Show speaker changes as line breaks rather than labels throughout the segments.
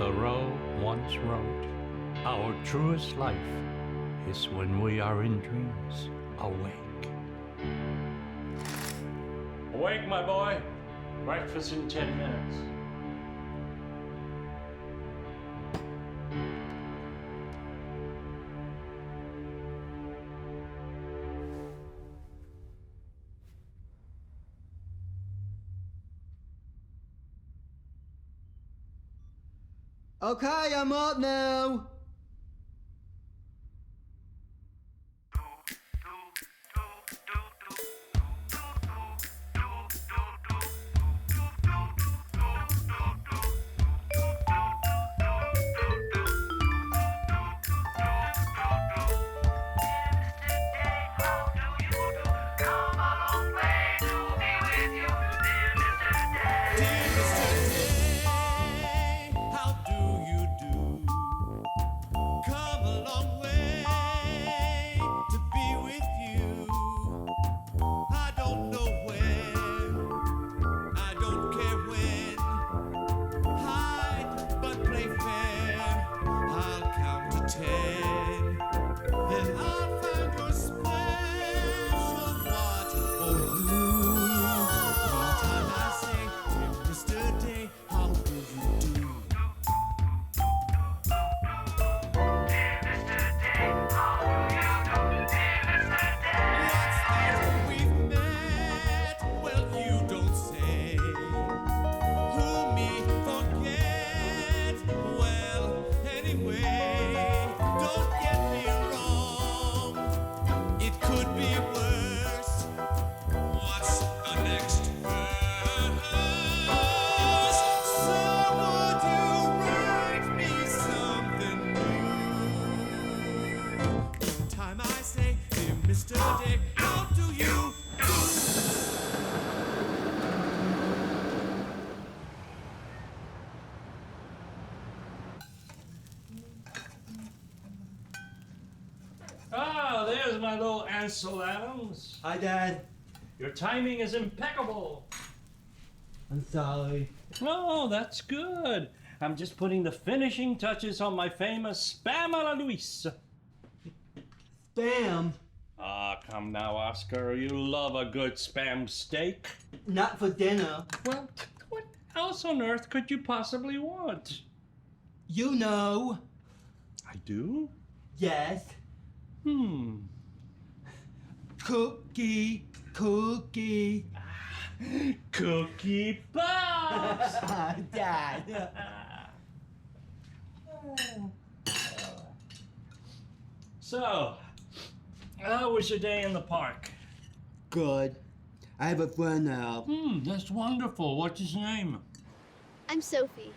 Thoreau once wrote, "Our truest life is when we are in dreams awake." Awake, my boy. Breakfast in 10 minutes.
Okay, I'm up now.
Ah, there's my little Ansel Adams.
Hi, Dad.
Your timing is impeccable.
I'm sorry.
Oh, that's good. I'm just putting the finishing touches on my famous spam a la Luis.
Spam?
Ah, come now, Oscar. You love a good spam steak.
Not for dinner.
Well, what else on earth could you possibly want?
You know.
I do?
Yes. Cookie. Cookie
Pops!
Dad.
So, how was your day in the park?
Good. I have a friend now.
That's wonderful. What's his name?
I'm Sophie.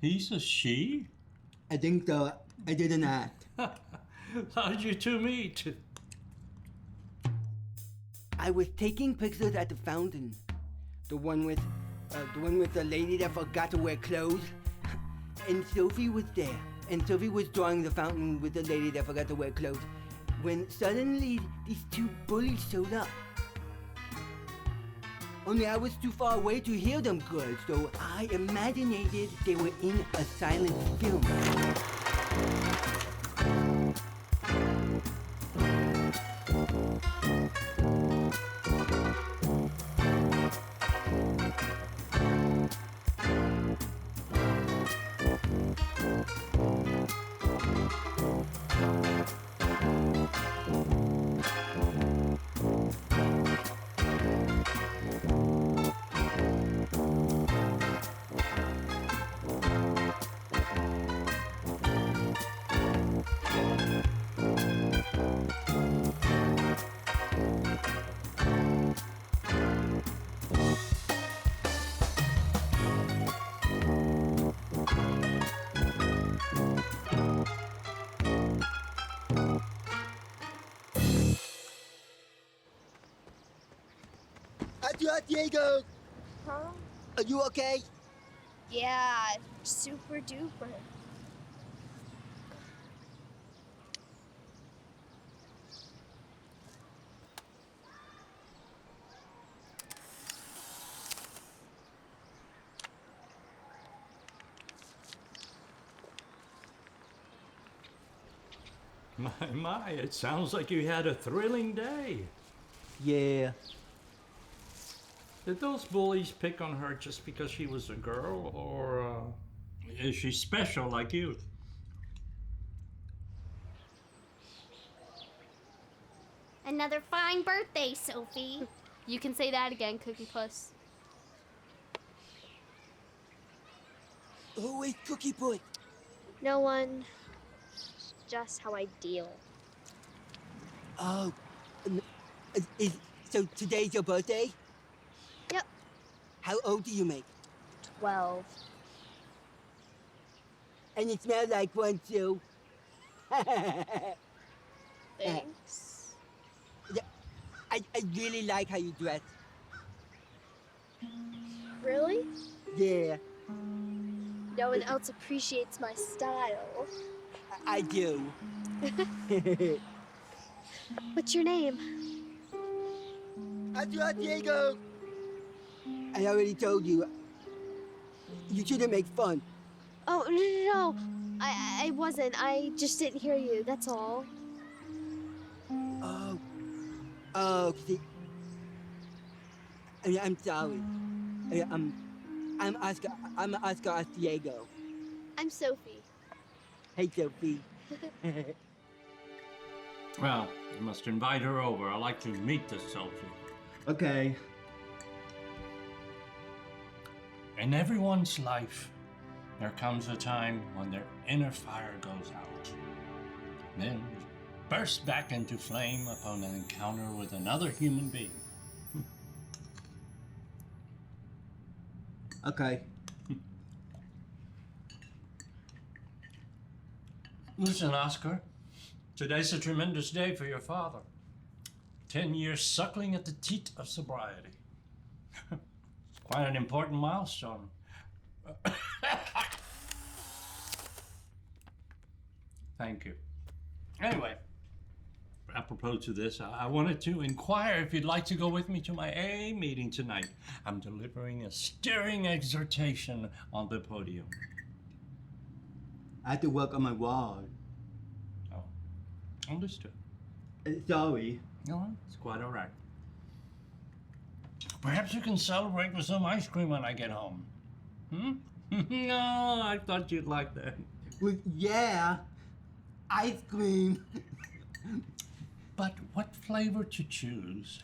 He's a she?
I think so. I didn't act.
How'd you two meet?
I was taking pictures at the fountain. The one with the lady that forgot to wear clothes. And Sophie was there. And Sophie was drawing the fountain with the lady that forgot to wear clothes. When suddenly these two bullies showed up. Only I was too far away to hear them good, so I imaginated they were in a silent film. Adios, Diego.
Huh?
Are you okay?
Yeah, super duper.
My, it sounds like you had a thrilling day.
Yeah.
Did those bullies pick on her just because she was a girl, or is she special like you?
Another fine birthday, Sophie.
You can say that again, Cookie Puss.
Who is Cookie Puss?
No one. Just how I deal.
Oh. So today's your birthday?
Yep.
How old do you make?
12.
And you smell like one too.
Thanks.
I really like how you dress.
Really?
Yeah,
No one else appreciates my style.
I do.
What's your name?
Diego. I already told you. You shouldn't make fun.
Oh, no. I wasn't. I just didn't hear you, that's all.
Oh, see. I'm sorry. I'm Oscar. I'm Oscar Diego.
I'm Sophie.
Hey, Sophie.
Well, you must invite her over. I'd like to meet this Sophie.
Okay.
In everyone's life, there comes a time when their inner fire goes out. Then bursts back into flame upon an encounter with another human being.
Okay.
Listen, Oscar, today's a tremendous day for your father. 10 years suckling at the teat of sobriety. Quite an important milestone. Thank you. Anyway, apropos to this, I wanted to inquire if you'd like to go with me to my AA meeting tonight. I'm delivering a stirring exhortation on the podium.
I have to work on my wall.
Oh, understood.
Sorry.
No, it's quite all right. Perhaps you can celebrate with some ice cream when I get home. Hmm? No, I thought you'd like that.
Well, yeah. Ice cream.
But what flavor to choose?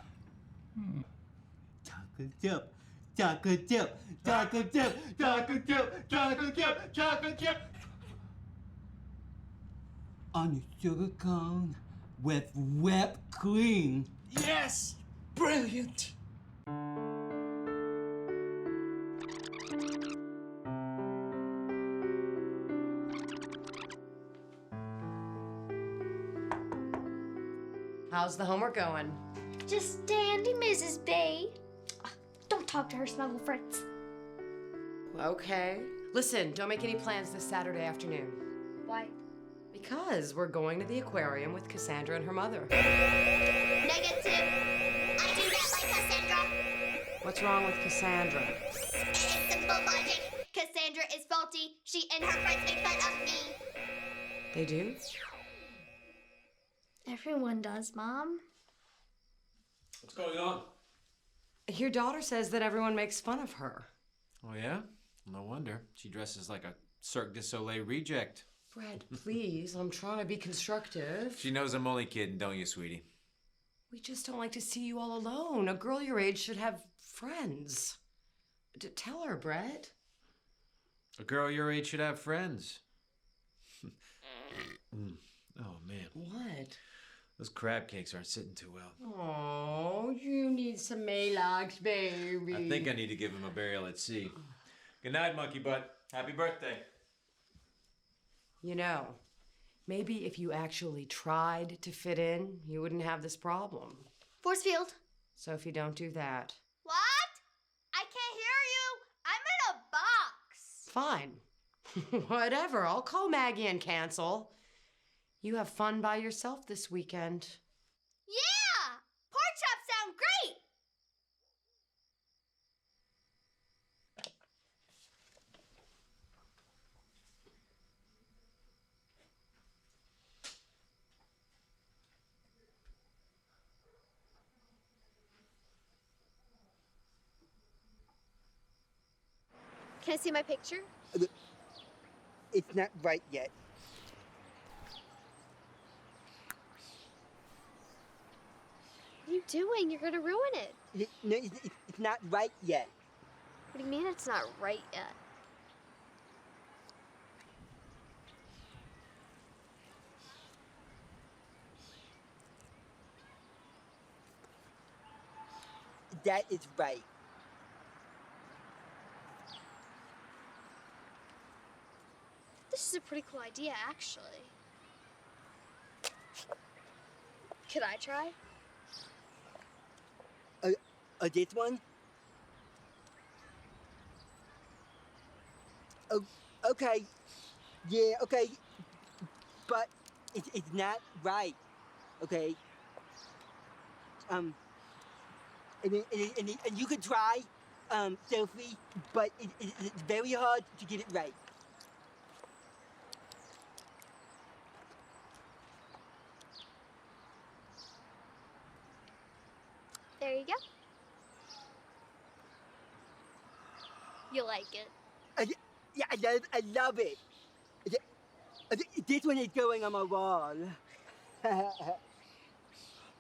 Chocolate chip. Chocolate chip. Chocolate chip. Chocolate chip. Chocolate chip. Chocolate chip. On a sugar cone with whipped cream.
Yes! Brilliant!
How's the homework going?
Just dandy, Mrs. B. Don't talk to her, Snuggle Fritz.
Okay. Listen, don't make any plans this Saturday afternoon.
Why?
Because we're going to the aquarium with Cassandra and her mother.
Negative. I do not like Cassandra.
What's wrong with Cassandra?
It's simple logic. Cassandra is faulty. She and her friends make fun of me.
They do?
Everyone does, Mom.
What's going on?
Your daughter says that everyone makes fun of her.
Oh, yeah? No wonder. She dresses like a Cirque du Soleil reject.
Brad, please, I'm trying to be constructive.
She knows I'm only kidding, don't you, sweetie?
We just don't like to see you all alone. A girl your age should have friends. Tell her, Brett.
A girl your age should have friends. Oh, man.
What?
Those crab cakes aren't sitting too well.
Oh, you need some Maalox, baby.
I think I need to give him a burial at sea. Good night, monkey butt. Happy birthday.
You know, maybe if you actually tried to fit in, you wouldn't have this problem.
Force field.
Sophie, don't do that.
What? I can't hear you. I'm in a box.
Fine. Whatever. I'll call Maggie and cancel. You have fun by yourself this weekend.
Yeah! Pork chops sound great!
Can I see my picture?
It's not right yet.
What are you doing? You're gonna ruin it.
No, it's not right yet.
What do you mean it's not right yet?
That is right.
This is a pretty cool idea, actually. Could I try?
This one? Oh, okay. Yeah, okay. But it's not right. Okay. And you could try, Sophie, but it's very hard to get it right.
There you go. You like it.
Yeah, I love it. This one is going on my wall.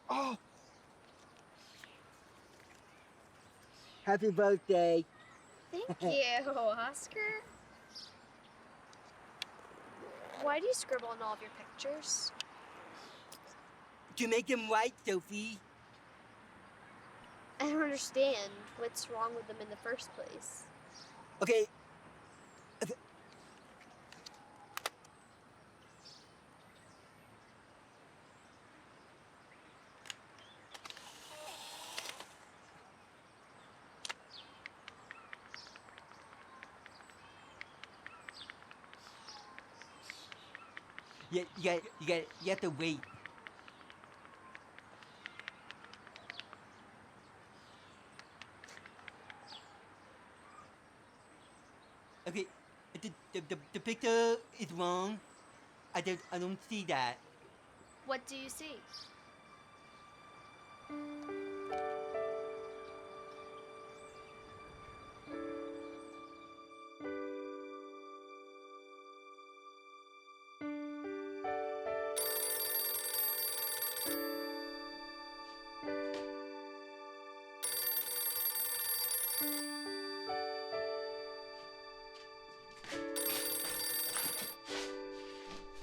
Oh. Happy birthday.
Thank you, Oscar. Why do you scribble on all of your pictures?
To make them right, Sophie.
I don't understand what's wrong with them in the first place.
Okay. You have to wait. Okay, the picture is wrong. I don't see that.
What do you see?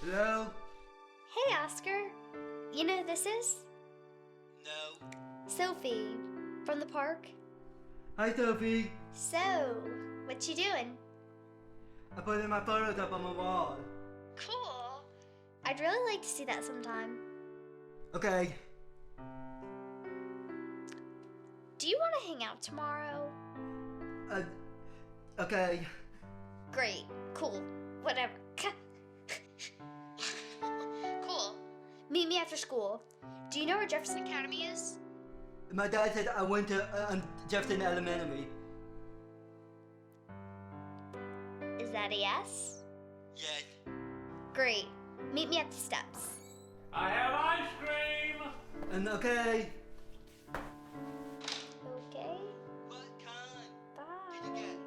Hello?
Hey, Oscar. You know who this is?
No.
Sophie, from the park.
Hi, Sophie.
So, what you doing?
I put my photos up on my wall.
Cool. I'd really like to see that sometime.
Okay.
Do you want to hang out tomorrow?
Okay.
Great. Cool. Whatever. Cool. Meet me after school. Do you know where Jefferson Academy is?
My dad said I went to Jefferson Elementary.
Is that a yes?
Yes.
Great. Meet me at the steps.
I have ice cream!
And okay.
Okay.
What kind?
Bye.
Again.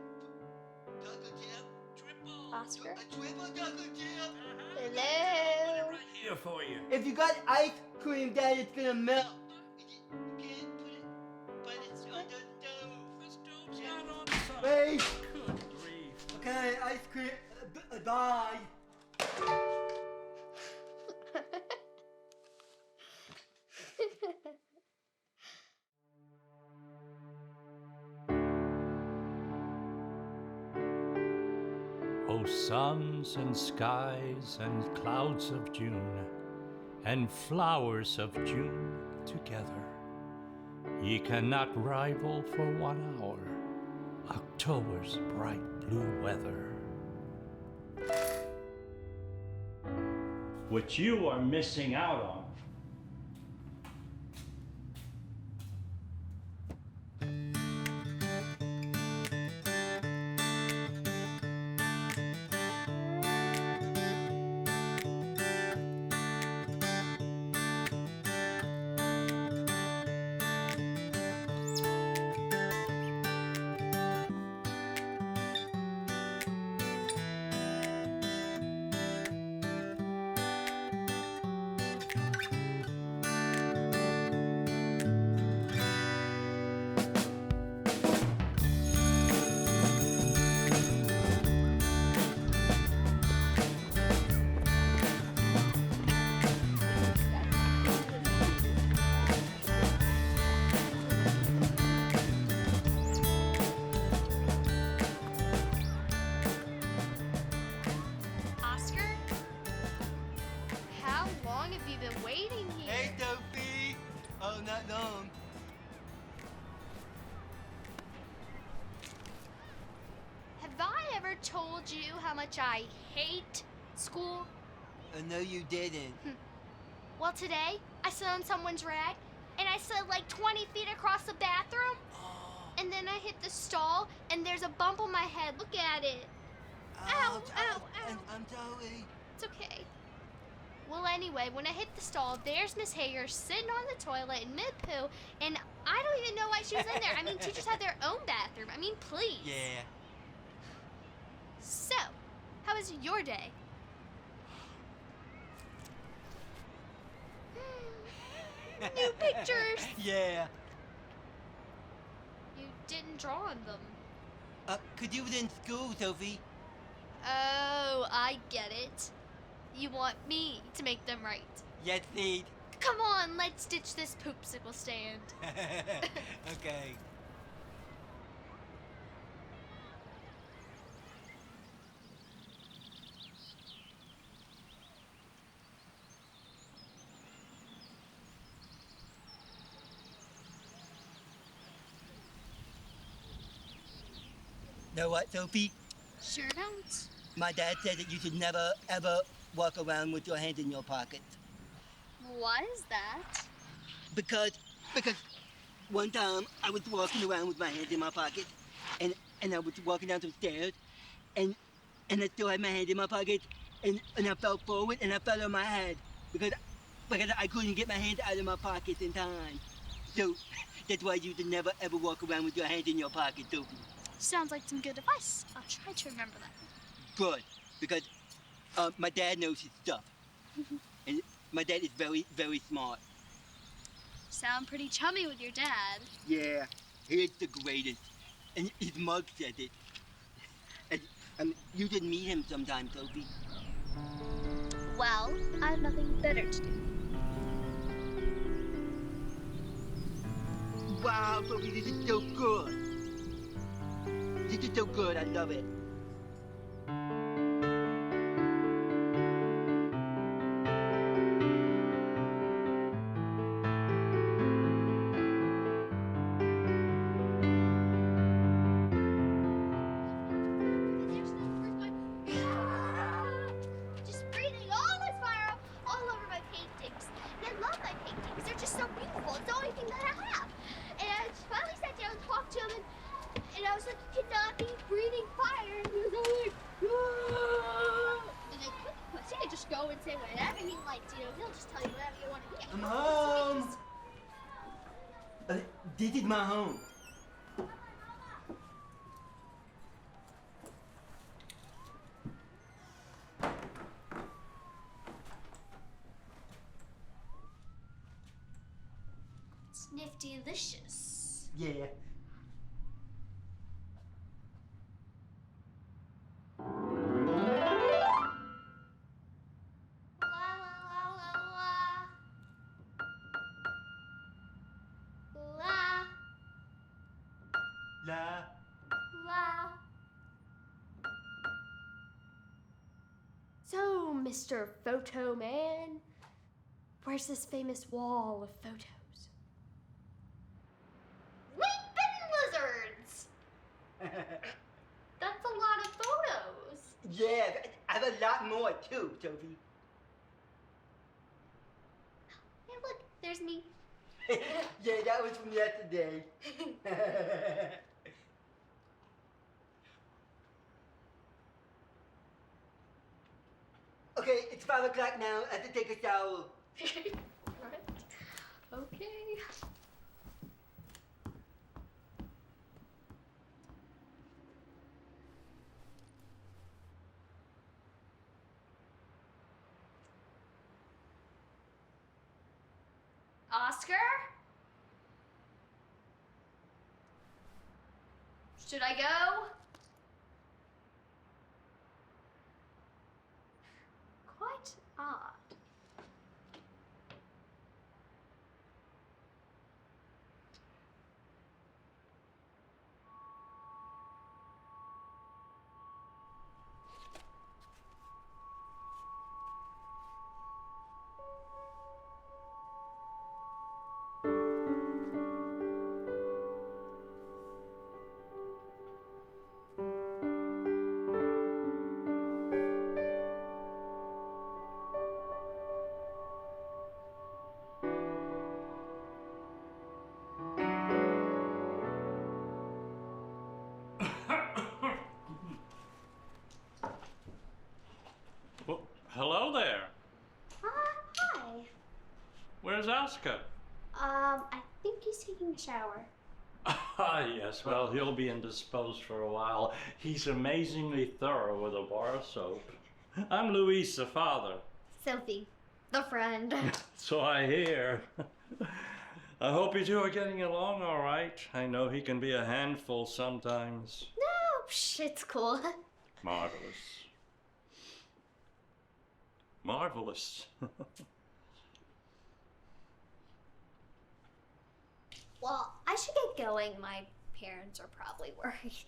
Chocolate chip. Triple.
Oscar?
A triple chocolate chip.
Hello.
Right here for you.
If you got ice cream, Dad, it's gonna melt. You can't put it, but it's on the stove.
The stove's not on the side.
Wait.
Good grief.
Okay, ice cream. Bye.
Oh, suns and skies and clouds of June, and flowers of June together, ye cannot rival for 1 hour October's bright blue weather. What you are missing out on
Oh, not long.
Have I ever told you how much I hate school?
No, you didn't.
Well, today, I slid on someone's rag, and I slid like 20 feet across the bathroom. And then I hit the stall, and there's a bump on my head. Look at it. Ow, ow, ow.
I'm sorry.
It's okay. Well, anyway, when I hit the stall, there's Miss Hager sitting on the toilet in mid-poo, and I don't even know why she was in there. I mean, teachers have their own bathroom. I mean, please.
Yeah.
So, how was your day? New pictures.
Yeah.
You didn't draw on them.
Could you was in school, Sophie?
Oh, I get it. You want me to make them right.
Yes, please.
Come on, let's ditch this poopsicle stand.
Okay. Know what, Sophie?
Sure don't.
My dad said that you should never, ever walk around with your hands in your pockets.
Why is that?
Because one time I was walking around with my hands in my pocket, and I was walking down some stairs, and I still had my hand in my pocket, and I fell forward and I fell on my head because I couldn't get my hands out of my pockets in time. So that's why you should never ever walk around with your hands in your pocket, Sophie.
Sounds like some good advice. I'll try to remember that.
Good, because my dad knows his stuff, and my dad is very, very smart.
Sound pretty chummy with your dad.
Yeah, he is the greatest, and his mug says it. And you should meet him sometime, Sophie.
Well, I have nothing better to do.
Wow, Sophie, this is so good. This is so good, I love it.
Just breathing all this fire all over my paintings. And I love my paintings. They're just so beautiful. It's the only thing that I have. And I finally sat down and talked to him, and I was like, you cannot be breathing fire. And he was all like, and I couldn't, because he could just go and say whatever he likes, you know, he'll just tell you whatever you want to hear.
I'm home. This is my home.
It's Nifty-licious.
Yeah. La.
So, Mr. Photo Man, where's this famous wall of photos? Weepin' lizards! That's a lot of photos.
Yeah, I have a lot more too, Sophie.
Hey, look, there's me.
Yeah, that was from yesterday. Okay, it's 5 o'clock now. I have to take a shower.
Right. Okay. Oscar? Should I go? Quite odd.
Hello there.
Hi.
Where's Oscar?
I think he's taking a shower.
Ah, yes. Well, he'll be indisposed for a while. He's amazingly thorough with a bar of soap. I'm Luis, the father.
Sophie, the friend.
So I hear. I hope you two are getting along all right. I know he can be a handful sometimes.
No, it's cool.
Marvelous. Marvelous.
Well, I should get going. My parents are probably worried.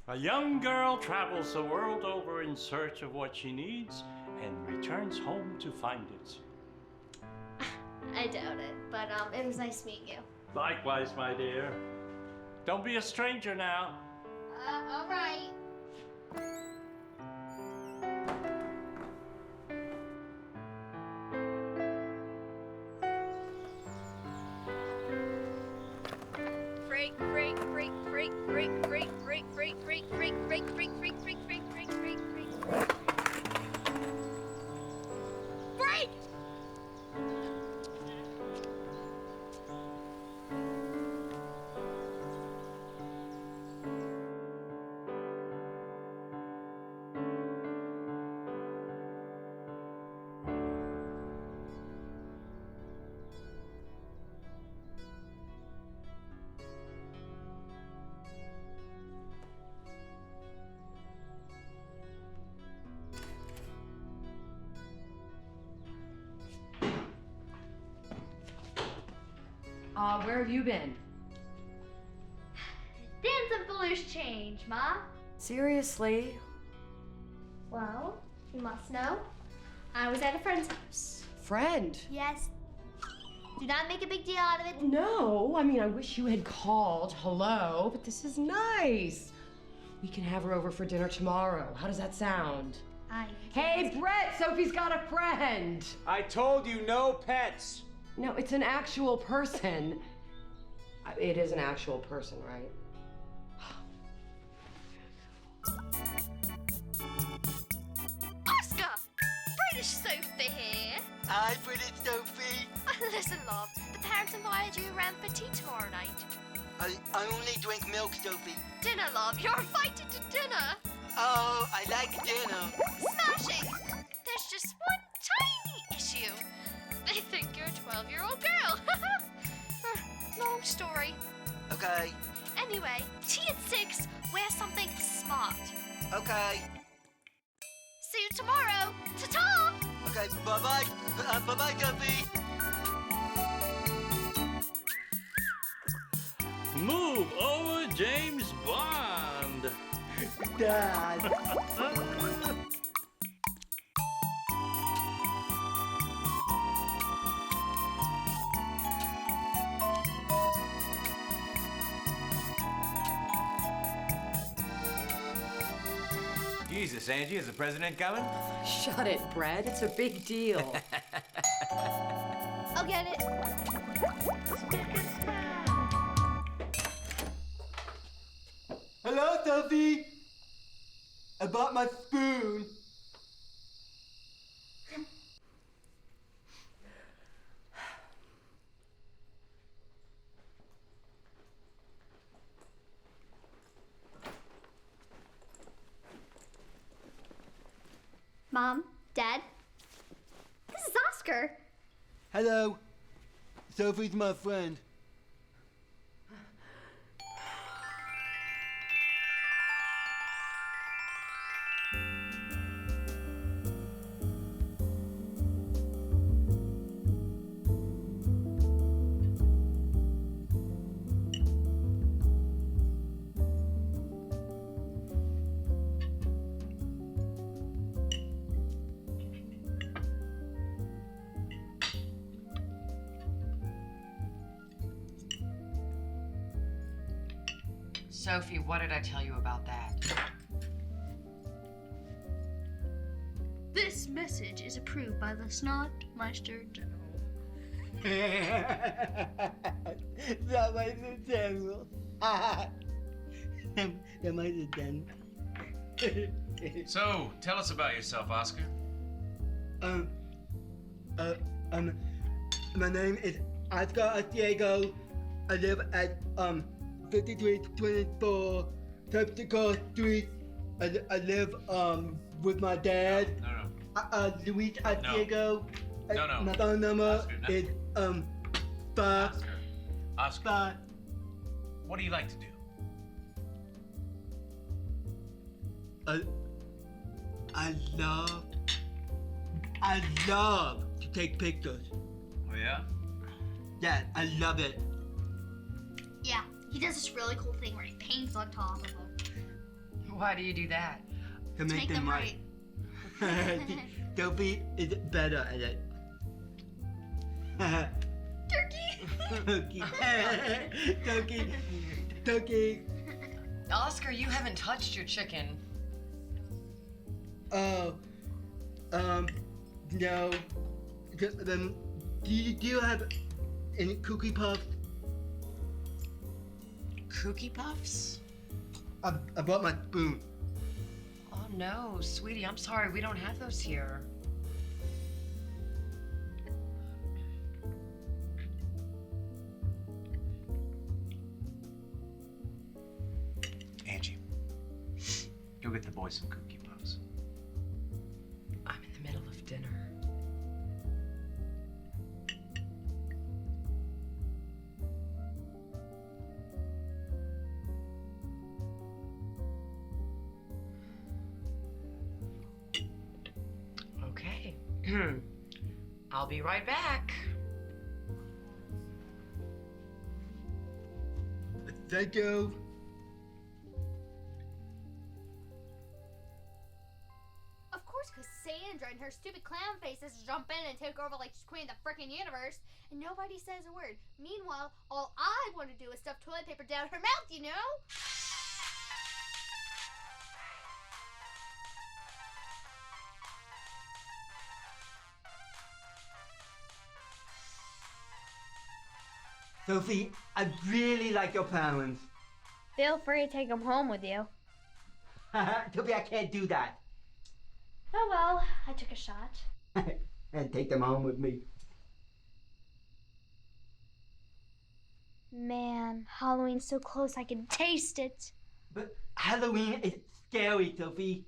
A young girl travels the world over in search of what she needs and returns home to find it.
I doubt it, but it was nice meeting you.
Likewise, my dear. Don't be a stranger now.
All right.
Where have you been?
Dancing for loose change, Ma.
Seriously?
Well, you must know. I was at a friend's house.
Friend?
Yes. Do not make a big deal out of it.
No, I mean, I wish you had called. Hello, but this is nice. We can have her over for dinner tomorrow. How does that sound? Hey, Brett, Sophie's got a friend.
I told you no pets.
No, it's an actual person. It is an actual person, right?
Oscar! British Sophie here.
Hi, British Sophie.
Listen, love, the parents invited you around for tea tomorrow night.
I only drink milk, Sophie.
Dinner, love, you're invited to dinner.
Oh, I like dinner.
Smashing! There's just one tiny issue. They think you're a 12-year-old girl. Long story.
Okay.
Anyway, tea at 6. Wear something smart.
Okay.
See you tomorrow. Ta-ta!
Okay, bye-bye. Bye-bye, Sophie.
Move over, James Bond.
Dad.
Jesus, Angie, is the president coming?
Shut it, Brett. It's a big deal.
I'll get it.
Hello, Sophie. I bought my spoon.
Mom, Dad, this is Oscar.
Hello. Sophie's my friend.
Sophie, what did I tell you about that?
This message is approved by the Snotmeister General.
That was a general. That was a general.
So, tell us about yourself, Oscar.
My name is Oscar Diego. I live at 5324 Tepsico Street. I live with my dad.
No.
Luis Diego.
No.
My phone number
Oscar, no.
is 5.
Oscar.
5.
What do you like to do?
I love to take pictures.
Oh yeah?
Yeah, I love it.
Yeah, he does this really cool thing where he paints on top of them.
Why do you do that?
To
Make them right.
Sophie is better at it.
Turkey!
Turkey.
Oscar, you haven't touched your chicken.
Oh, no. Then, do you have any cookie puffs?
Cookie Puffs?
I brought my spoon.
Oh no, sweetie, I'm sorry, we don't have those here.
Angie, go get the boys some Cookie Puffs.
I'm in the middle of dinner. Okay. I'll be right back.
Thank you.
Of course, because Sandra and her stupid clown faces jump in and take over like she's queen of the frickin' universe, and nobody says a word. Meanwhile, all I want to do is stuff toilet paper down her mouth, you know?
Sophie, I really like your parents.
Feel free to take them home with you.
Sophie, I can't do that.
Oh well, I took a shot.
And take them home with me.
Man, Halloween's so close I can taste it.
But Halloween is scary, Sophie.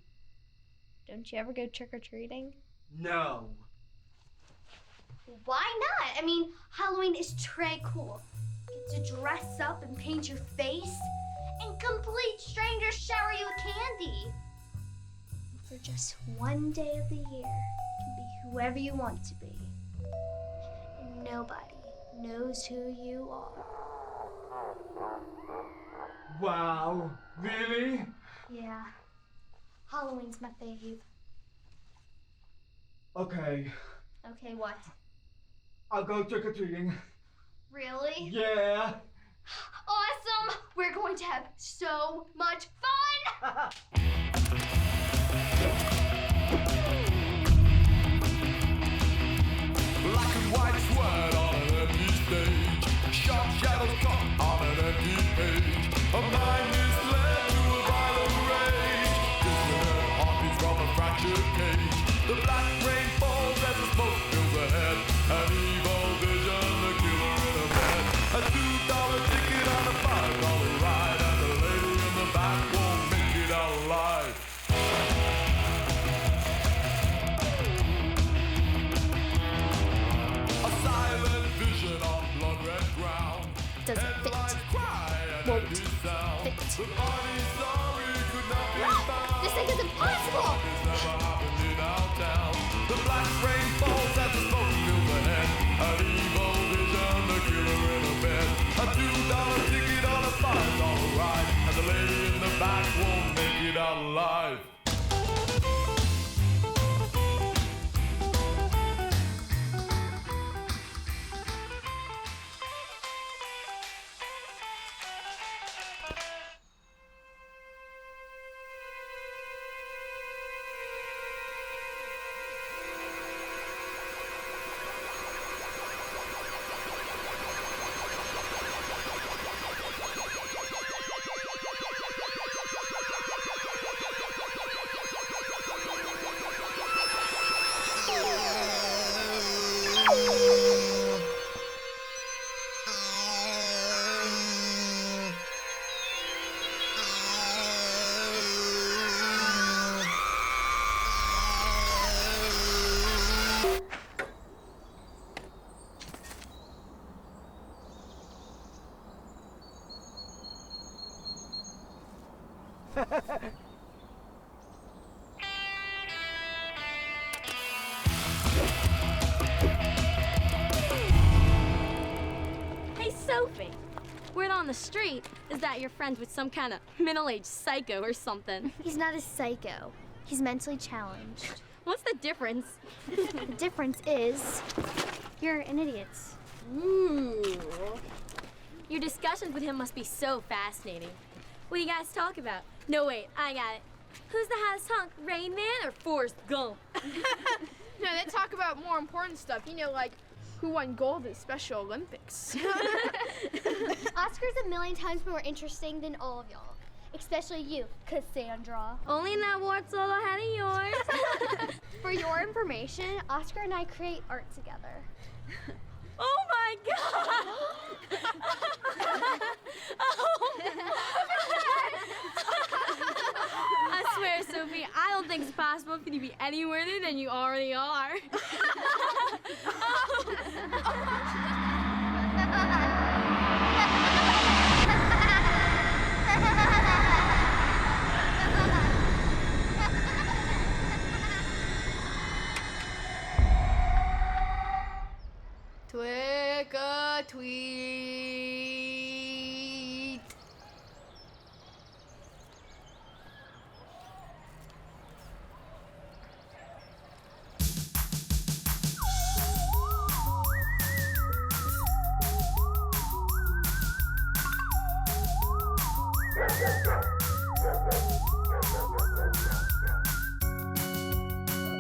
Don't you ever go trick-or-treating?
No.
Why not? I mean, Halloween is très cool. Get to dress up and paint your face, and complete strangers shower you with candy. For just one day of the year, you can be whoever you want to be. And nobody knows who you are.
Wow, really?
Yeah. Halloween's my fave.
Okay,
Okay, what?
I'll go trick-or-treating.
Really?
Yeah.
Awesome! We're going to have so much fun!
Black and white sweat on an empty stage. Sharp shadows cut on an empty page. A mind misled to a violent rage. Dissonant heartbeats from a fractured cage. The black rain falls as the smoke fills ahead. An evil vision, the killer in a bed. A $2 ticket on a $5 ride. And the lady in the back won't make it out alive.
Hey, Sophie. Word on the street is that you're friends with some kind of middle-aged psycho or something.
He's not a psycho. He's mentally challenged.
What's the difference?
The difference is you're an idiot.
Ooh. Your discussions with him must be so fascinating. What do you guys talk about? No, wait, I got it. Who's the hottest hunk, Rain Man or Forrest Gump?
No, they talk about more important stuff, you know, like who won gold at Special Olympics.
Oscar's a million times more interesting than all of y'all. Especially you, Cassandra.
Only in that wart solo head of yours.
For your information, Oscar and I create art together.
Oh my God! Oh. I swear, Sophie, I don't think it's possible for you to be any worthier than you already are.
Twick a tweet.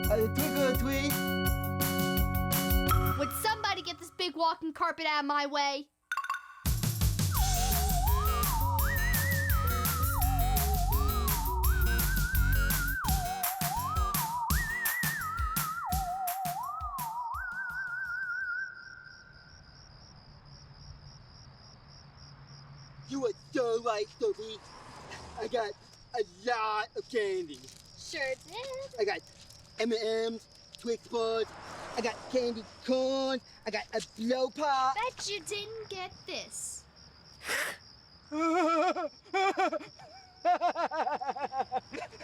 Twinkle tweet.
Would somebody get this big walking carpet out of my way?
You are so right, Sophie. I got a lot of candy.
Sure did.
I got M&M's, Twix bars, I got candy corn, I got a blow pop.
Bet you didn't get this.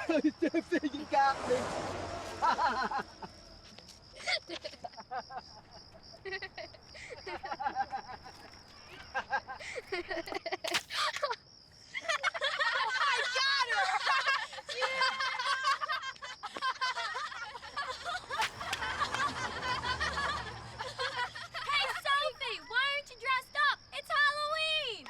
Sophie, you got me.
Hey, Sophie, why aren't you dressed up? It's Halloween!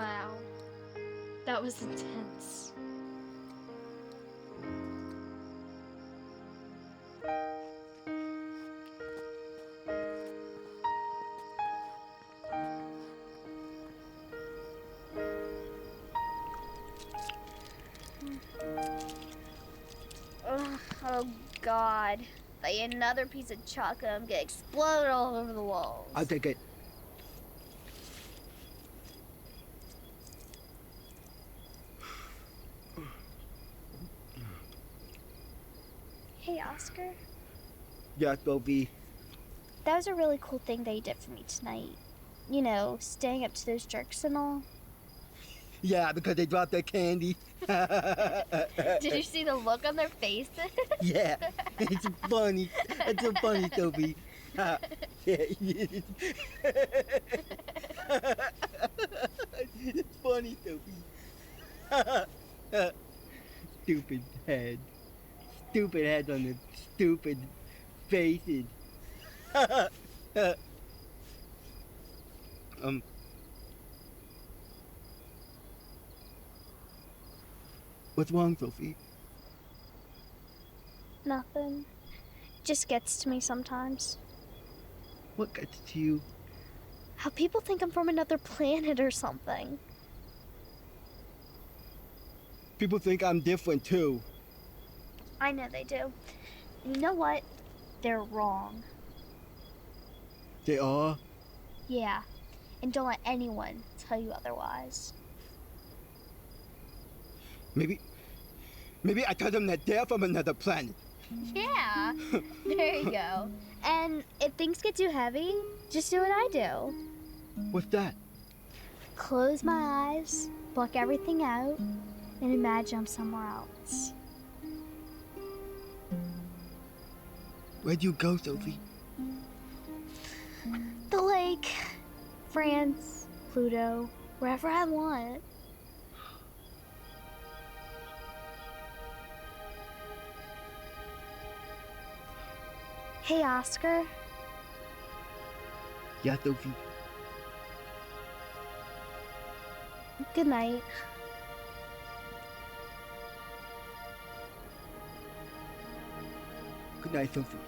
Wow. That was intense.
Oh God. If I eat another piece of chocolate, I'm gonna explode all over the walls.
I'll take it.
Hey, Oscar.
Yeah, Sophie.
That was a really cool thing that you did for me tonight. You know, staying up to those jerks and all.
Yeah, because they dropped their candy.
Did you see the look on their faces?
Yeah, it's funny. It's so funny, Sophie. It's funny, Sophie. Stupid head. Stupid heads on the stupid faces. What's wrong, Sophie?
Nothing. Just gets to me sometimes.
What gets to you?
How people think I'm from another planet or something.
People think I'm different, too.
I know they do. And you know what? They're wrong.
They are?
Yeah. And don't let anyone tell you otherwise.
Maybe I tell them that they're from another planet.
Yeah. There you go. And if things get too heavy, just do what I do.
What's that?
Close my eyes, block everything out, and imagine I'm somewhere else.
Where'd you go, Sophie?
The lake, France, Pluto, wherever I want. Hey, Oscar.
Yeah, Sophie.
Good night.
Good night, Sophie.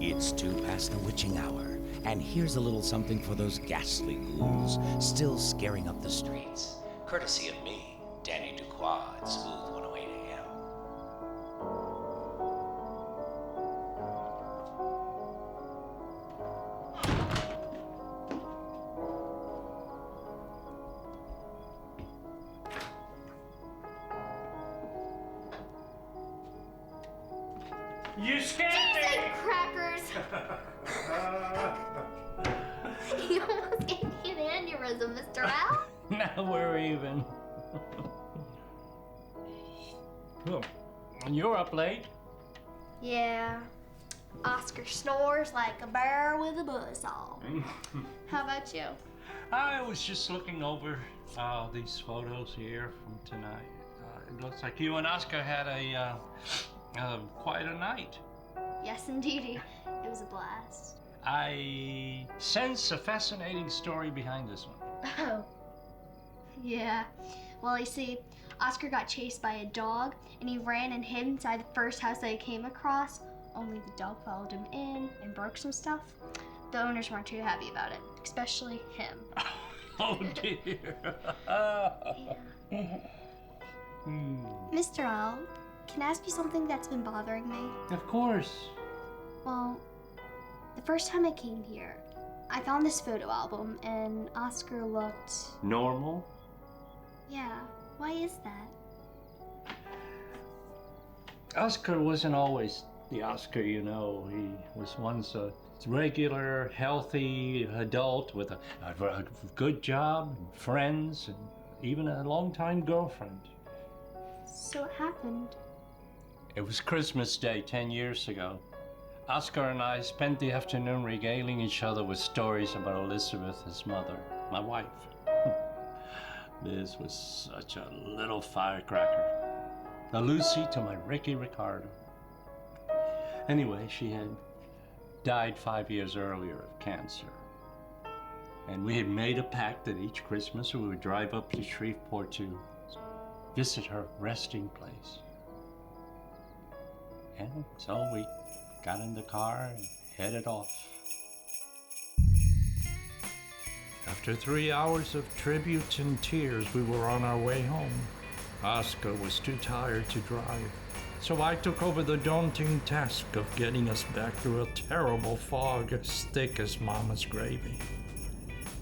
It's 2 past the witching hour, and here's a little something for those ghastly ghouls still scaring up the streets. Courtesy of me, Danny Duquois at Smooth 108 AM.
You scared me!
Crackers! You almost gave me an aneurysm, Mr. Al.
Now we're even. Oh, you're up late.
Yeah. Oscar snores like a bear with a buzzsaw. How about you?
I was just looking over these photos here from tonight. It looks like you and Oscar had quite a night.
Yes, indeedy. It was a blast.
I sense a fascinating story behind this one.
Oh. Yeah. Well, you see, Oscar got chased by a dog, and he ran and hid inside the first house that he came across, only the dog followed him in and broke some stuff. The owners weren't too happy about it, especially him.
Oh, dear.
Mr. Al, can I ask you something that's been bothering me?
Of course.
Well, the first time I came here, I found this photo album, and Oscar looked...
Normal?
Yeah, why is that?
Oscar wasn't always the Oscar, you know. He was once a regular, healthy adult with a good job, and friends, and even a long-time girlfriend.
So what happened?
It was Christmas Day 10 years ago. Oscar and I spent the afternoon regaling each other with stories about Elizabeth, his mother, my wife. Liz was such a little firecracker. A Lucy to my Ricky Ricardo. Anyway, she had died 5 years earlier of cancer. And we had made a pact that each Christmas we would drive up to Shreveport to visit her resting place. And so we got in the car and headed off. After 3 hours of tributes and tears, we were on our way home. Oscar was too tired to drive, so I took over the daunting task of getting us back through a terrible fog as thick as Mama's gravy.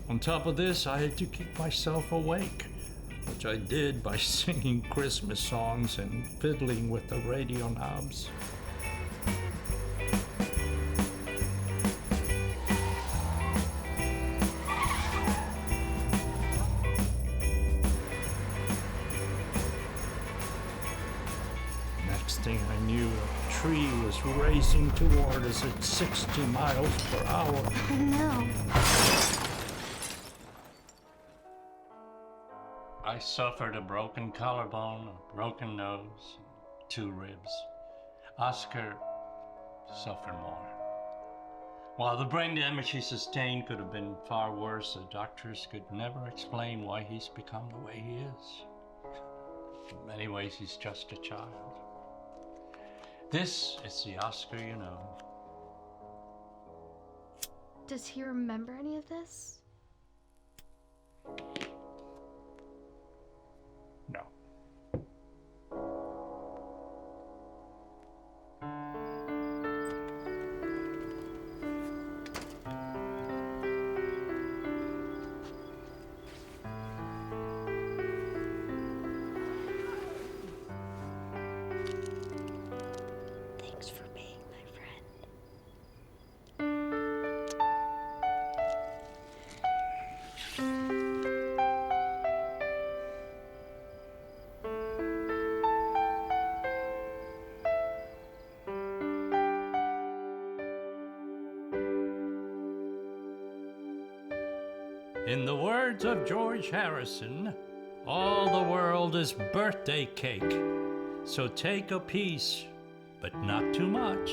On top of this, I had to keep myself awake, which I did by singing Christmas songs and fiddling with the radio knobs. Next thing I knew, a tree was racing toward us at 60 miles per hour.
Oh no.
I suffered a broken collarbone, a broken nose, 2 ribs. Oscar suffered more. While the brain damage he sustained could have been far worse, the doctors could never explain why he's become the way he is. In many ways, he's just a child. This is the Oscar you know.
Does he remember any of this?
No.
Thanks for being my friend.
In the words of George Harrison, all the world is birthday cake. So take a piece, but not too much.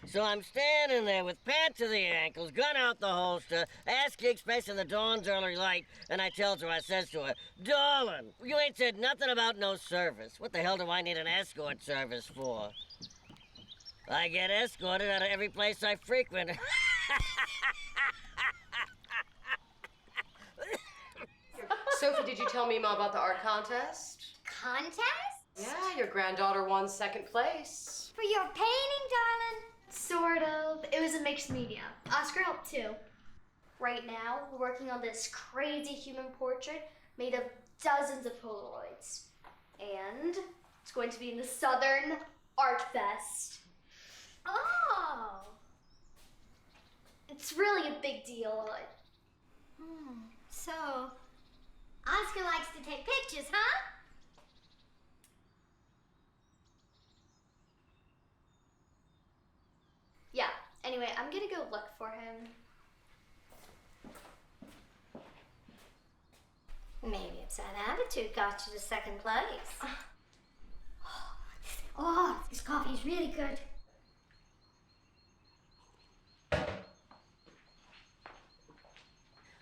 So I'm standing there with pants to the ankles, gun out the holster, ass cheeks facing the dawn's early light, and I says to her, "Darling, you ain't said nothing about no service. What the hell do I need an escort service for? I get escorted out of every place I frequent."
Sophie, did you tell Mima about the art contest?
Contest?
Yeah, your granddaughter won 2nd place.
For your painting, darling? Sort of. It was a mixed media. Oscar helped too. Right now, we're working on this crazy human portrait made of dozens of Polaroids. And it's going to be in the Southern Art Fest. Oh! It's really a big deal. So, Oscar likes to take pictures, huh? Yeah, anyway, I'm gonna go look for him. Maybe it's that attitude got you to 2nd place. Oh, this coffee is really good.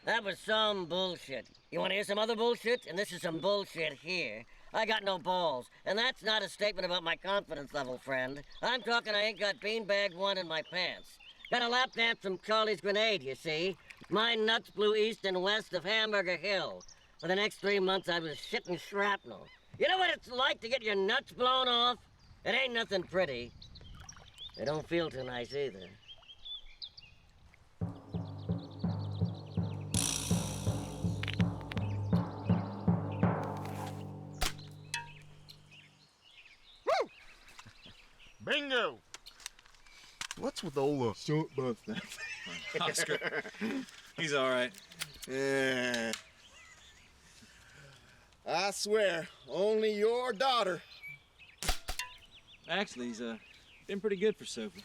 That was some bullshit. You want to hear some other bullshit? And this is some bullshit here. I got no balls, and that's not a statement about my confidence level, friend. I'm talking I ain't got beanbag 1 in my pants. Got a lap dance from Charlie's Grenade, you see. My nuts blew east and west of Hamburger Hill. For the next 3 months, I was shitting shrapnel. You know what it's like to get your nuts blown off? It ain't nothing pretty. They don't feel too nice either.
Bingo! What's with old short bust that?
Oscar. He's all right.
Yeah. I swear, only your daughter.
Actually, he's been pretty good for Sophie.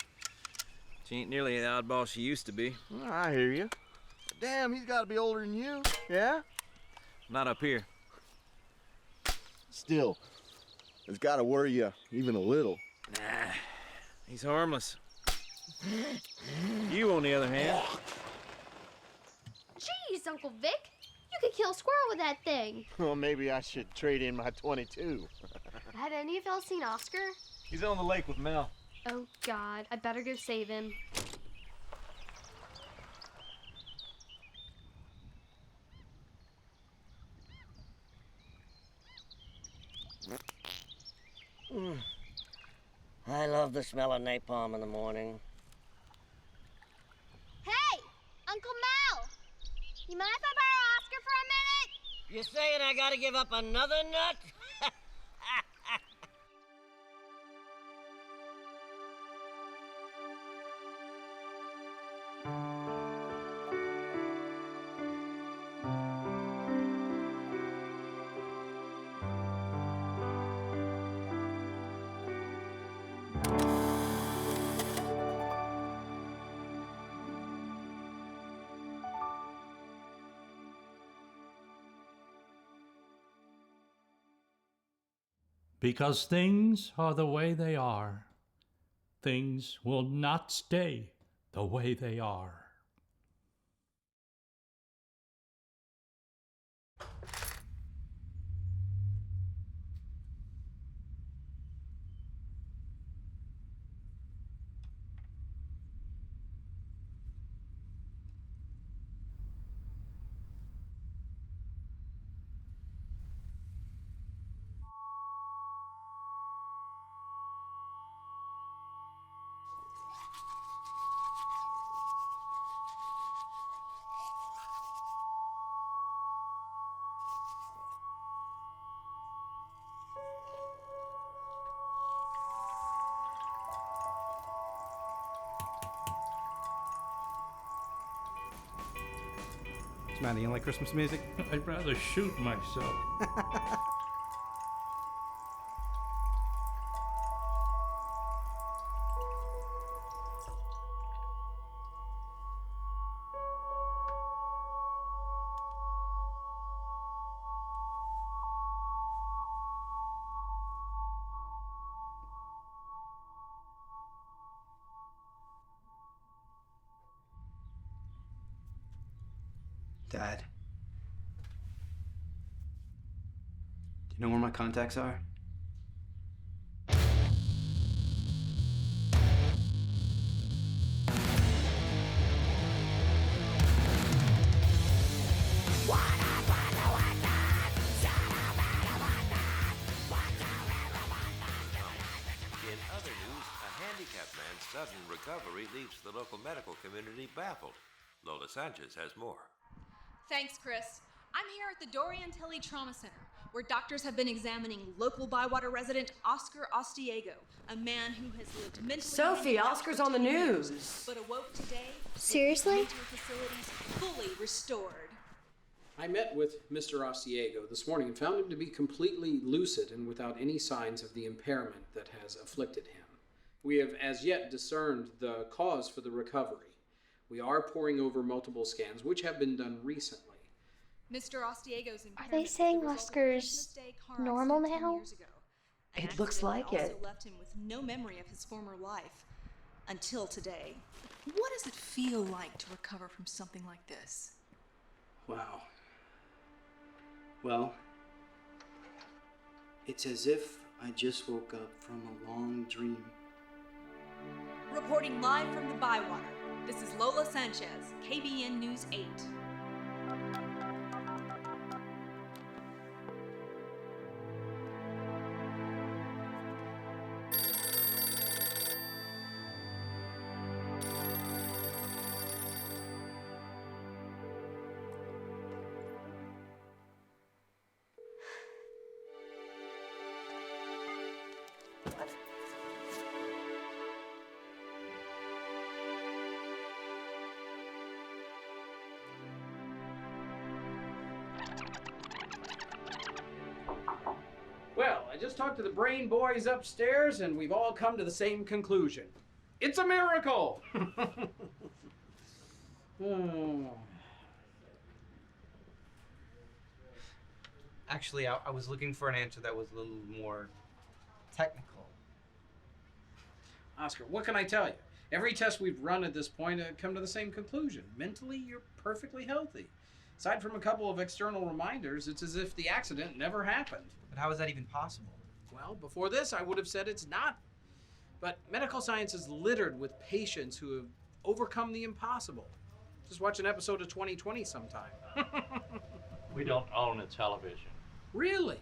She ain't nearly the oddball she used to be.
Well, I hear you. But damn, he's got to be older than you. Yeah?
Not up here.
Still, it's got to worry you even a little.
Nah, he's harmless. You, on the other hand.
Jeez, Uncle Vic. You could kill a squirrel with that thing.
Well, maybe I should trade in my 22.
Had any of y'all seen Oscar?
He's on the lake with Mel.
Oh, God. I better go save him.
I love the smell of napalm in the morning.
Hey! Uncle Mel! You mind if I borrow Oscar for a minute?
You saying I gotta give up another nut?
Because things are the way they are, things will not stay the way they are.
Maddie, you like Christmas music?
I'd rather shoot myself.
Dad. Do you know where my contacts are?
In other news, a handicapped man's sudden recovery leaves the local medical community baffled. Lola Sanchez has more.
Thanks, Chris. I'm here at the Dorian Tilly Trauma Center, where doctors have been examining local Bywater resident Oscar Ostiego, a man who has lived mentally...
Sophie, Oscar's on the news.
...but awoke today...
Seriously?
...with mental facilities fully restored.
I met with Mr. Ostiego this morning and found him to be completely lucid and without any signs of the impairment that has afflicted him. We have as yet discerned the cause for the recovery. We are poring over multiple scans, which have been done recently.
Mr. Ostiego's impairment...
Are they saying Oscar's normal now?
It looks like it.
Also left him with no memory of his former life until today. What does it feel like to recover from something like this?
Wow. Well, it's as if I just woke up from a long dream.
Reporting live from the Bywater, this is Lola Sanchez, KBN News 8.
talked to the brain boys upstairs, and we've all come to the same conclusion. It's a miracle!
Actually, I was looking for an answer that was a little more technical.
Oscar, what can I tell you? Every test we've run at this point come to the same conclusion. Mentally, you're perfectly healthy. Aside from a couple of external reminders, it's as if the accident never happened.
But how is that even possible?
Well, before this, I would have said it's not. But medical science is littered with patients who have overcome the impossible. Just watch an episode of 2020 sometime.
We don't own a television.
Really?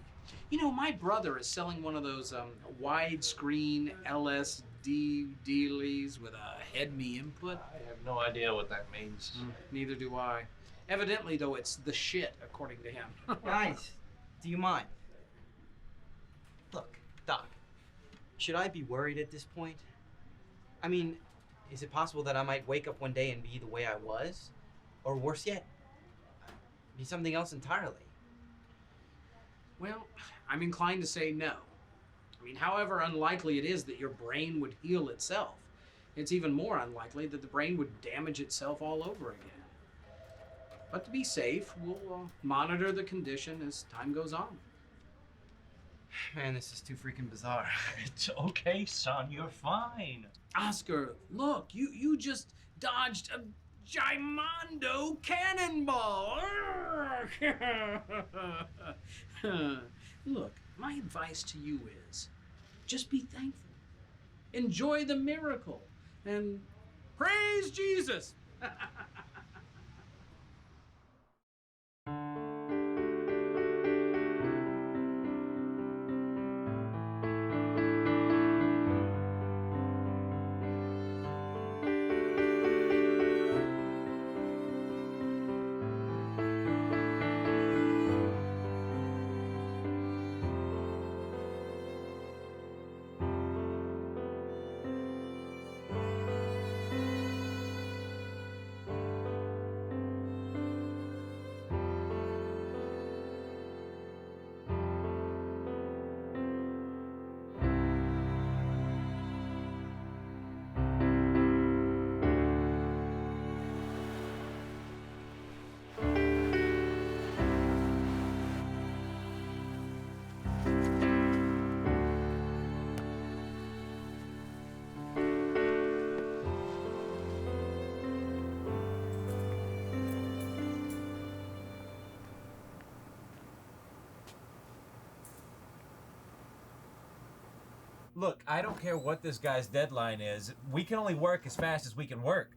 You know, my brother is selling one of those widescreen LSD dealies with a head-me input.
I have no idea what that means.
Neither do I. Evidently, though, it's the shit, according to him.
Guys, do you mind? Look, Doc, should I be worried at this point? I mean, is it possible that I might wake up one day and be the way I was? Or worse yet, be something else entirely?
Well, I'm inclined to say no. I mean, however unlikely it is that your brain would heal itself, it's even more unlikely that the brain would damage itself all over again. But to be safe, we'll monitor the condition as time goes on.
Man, this is too freaking bizarre.
It's okay, son. You're fine.
Oscar, look, you just dodged a Gimondo cannonball. Look, my advice to you is just be thankful. Enjoy the miracle and praise Jesus.
Look, I don't care what this guy's deadline is. We can only work as fast as we can work.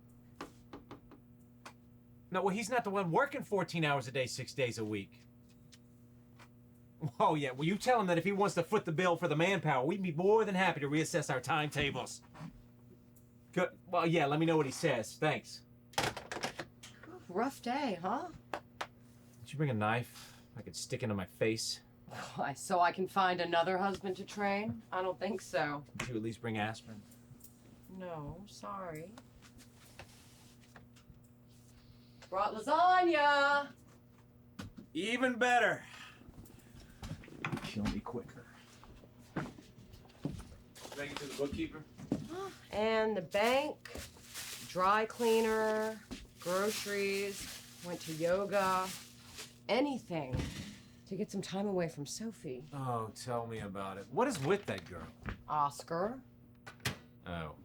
No, well, he's not the one working 14 hours a day, 6 days a week. Oh, yeah, well, you tell him that if he wants to foot the bill for the manpower, we'd be more than happy to reassess our timetables. Good. Well, yeah, let me know what he says. Thanks.
Rough day, huh?
Did you bring a knife I could stick into my face?
Why, so I can find another husband to train? I don't think so.
Did you at least bring aspirin?
No, sorry. Brought lasagna!
Even better. Kill me quicker. Take it to the bookkeeper?
And the bank, dry cleaner, groceries, went to yoga, anything to get some time away from Sophie.
Oh, tell me about it. What is with that girl?
Oscar.
Oh.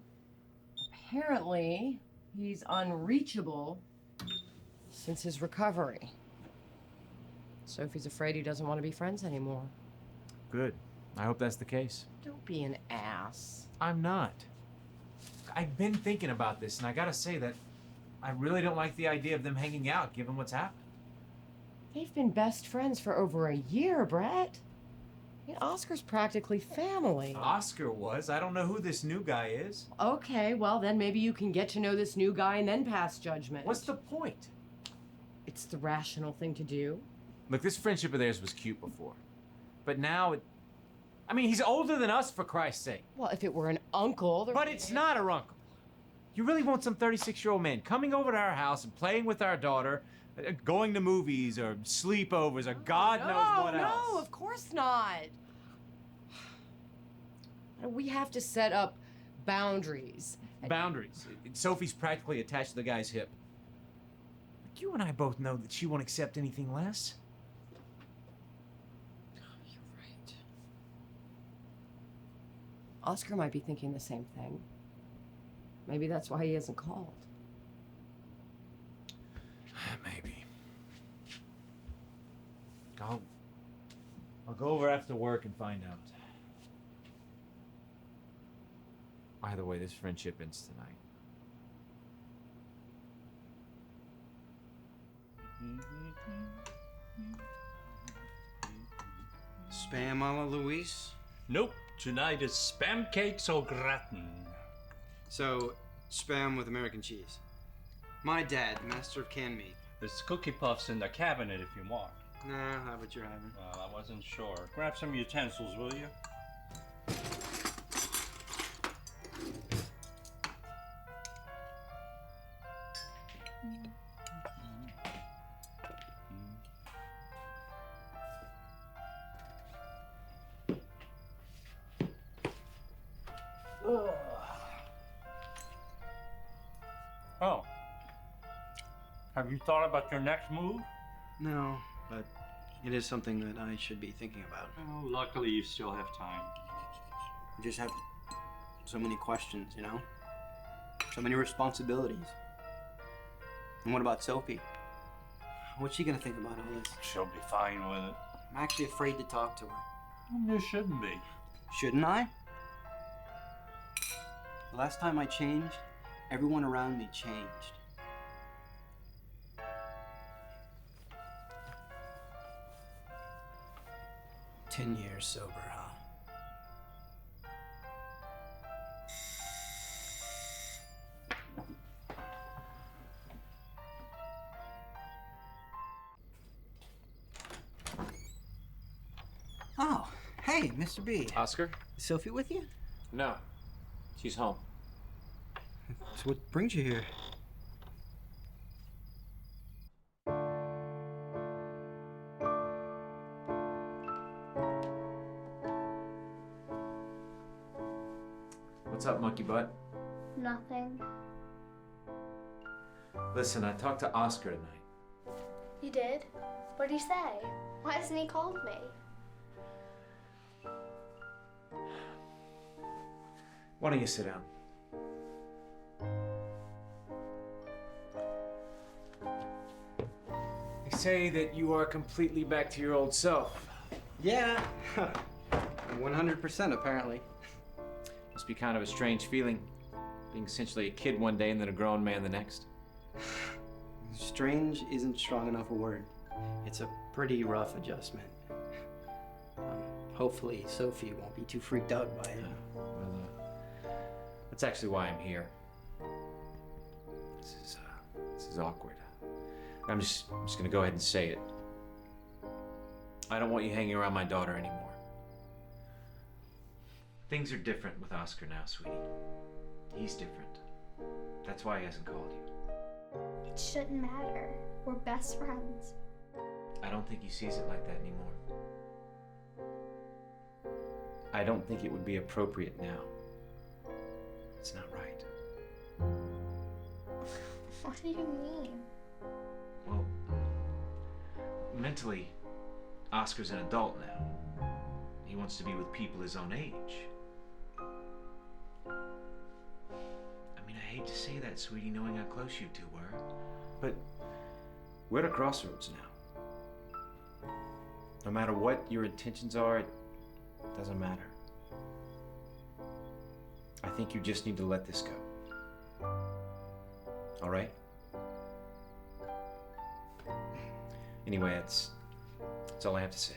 Apparently, he's unreachable since his recovery. Sophie's afraid he doesn't want to be friends anymore.
Good. I hope that's the case.
Don't be an ass.
I'm not. I've been thinking about this, and I gotta say that I really don't like the idea of them hanging out, given what's happened.
They've been best friends for over a year, Brett. I mean, Oscar's practically family.
Oscar was. I don't know who this new guy is.
Okay, well, then maybe you can get to know this new guy and then pass judgment.
What's the point?
It's the rational thing to do.
Look, this friendship of theirs was cute before. But now I mean, he's older than us, for Christ's sake.
Well, if it were an uncle...
But it's not our uncle. You really want some 36-year-old man coming over to our house and playing with our daughter, going to movies or sleepovers or God knows what else.
No, of course not. We have to set up boundaries.
Boundaries. Sophie's practically attached to the guy's hip. But you and I both know that she won't accept anything less.
You're right. Oscar might be thinking the same thing. Maybe that's why he hasn't called.
Maybe. I'll go over after work and find out. Either way, this friendship ends tonight.
Spam a la Louise?
Nope. Tonight is spam cakes au gratin.
So, spam with American cheese. My dad, master of canned meat.
There's cookie puffs in the cabinet if you want.
Nah, how about you're having?
Well, I wasn't sure. Grab some utensils, will you? Oh. Have you thought about your next move?
No, but it is something that I should be thinking about.
Oh, luckily you still have time.
I just have so many questions, you know? So many responsibilities. And what about Sophie? What's she gonna think about all this?
She'll be fine with it.
I'm actually afraid to talk to her.
You shouldn't be.
Shouldn't I? The last time I changed, everyone around me changed. "10 years sober, huh?" Oh, hey, Mr. B.
Oscar?
Is Sophie with you?
No. She's home.
So what brings you here?
What's up, monkey butt?
Nothing.
Listen, I talked to Oscar tonight.
You did? What did he say? Why hasn't he called me?
Why don't you sit down? They say that you are completely back to your old self.
Yeah, 100% apparently.
Must be kind of a strange feeling, being essentially a kid one day and then a grown man the next.
Strange isn't strong enough a word. It's a pretty rough adjustment. Hopefully Sophie won't be too freaked out by it.
Well, that's actually why I'm here. This is awkward. I'm just gonna go ahead and say it. I don't want you hanging around my daughter anymore. Things are different with Oscar now, sweetie. He's different. That's why he hasn't called you.
It shouldn't matter. We're best friends.
I don't think he sees it like that anymore. I don't think it would be appropriate now. It's not right.
What do you mean?
Well, mentally, Oscar's an adult now. He wants to be with people his own age. I mean, I hate to say that, sweetie, knowing how close you two were. But we're at a crossroads now. No matter what your intentions are, it doesn't matter. I think you just need to let this go. All right? Anyway, that's all I have to say.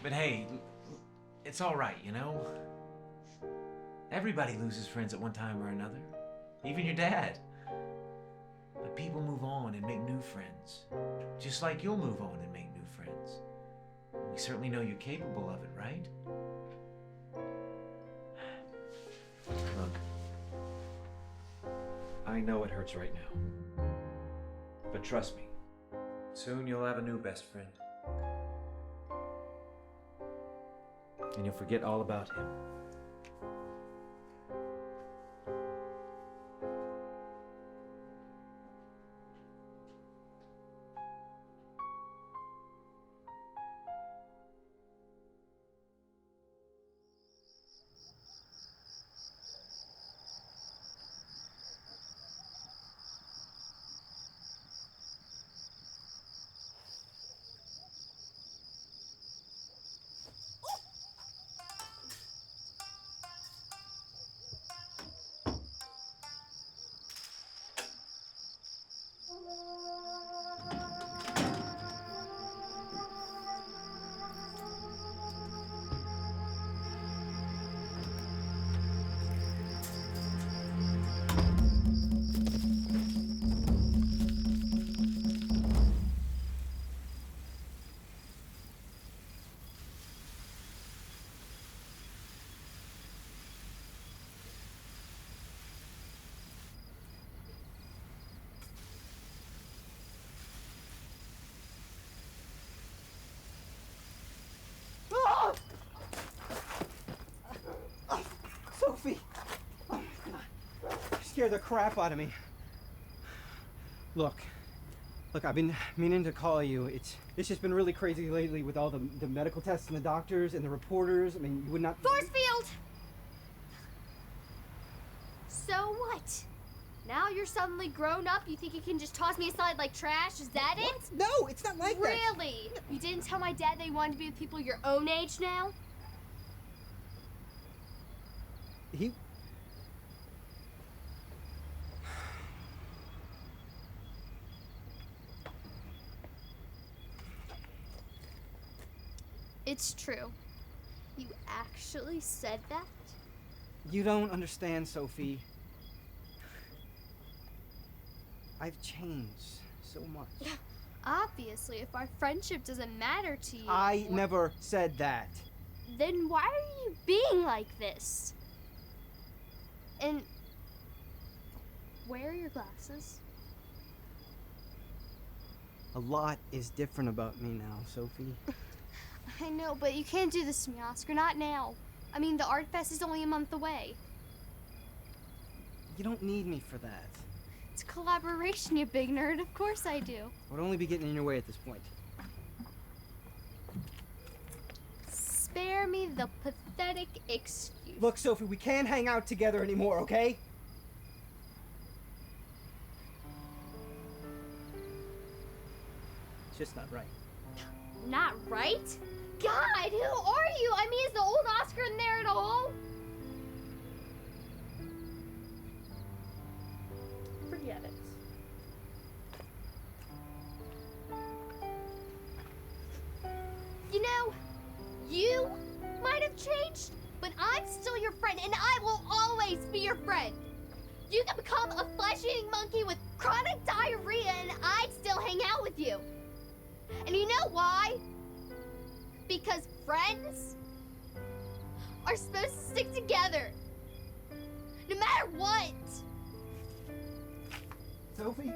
But hey, it's all right, you know? Everybody loses friends at one time or another. Even your dad. But people move on and make new friends. Just like you'll move on and make new friends. We certainly know you're capable of it, right? Look, I I know it hurts right now. But trust me, soon you'll have a new best friend. And you'll forget all about him.
Sophie! Oh my God. You scared the crap out of me. Look, I've been meaning to call you. It's just been really crazy lately with all the medical tests and the doctors and the reporters. I mean, you would not...
Forcefield! So what? Now you're suddenly grown up, you think you can just toss me aside like trash? Is that
What?
it?
No, it's not like that.
Really? You didn't tell my dad they wanted to be with people your own age now?
He...
It's true. You actually said that?
You don't understand, Sophie. I've changed so much.
Obviously, if our friendship doesn't matter to you...
I never said that.
Then why are you being like this? And... where are your glasses?
A lot is different about me now, Sophie.
I know, but you can't do this to me, Oscar. Not now. I mean, the Art Fest is only a month away.
You don't need me for that.
It's collaboration, you big nerd. Of course I do.
I would only be getting in your way at this point.
Spare me the pathetic excuse.
Look, Sophie, we can't hang out together anymore, okay? It's just not right.
Not right? God, who are you? I mean, is the old Oscar in there at all? Forget it. You know, you might have changed, but I'm still your friend, and I will always be your friend. You can become a flesh-eating monkey with chronic diarrhea, and I'd still hang out with you. And you know why? Because friends are supposed to stick together, no matter what.
Sophie?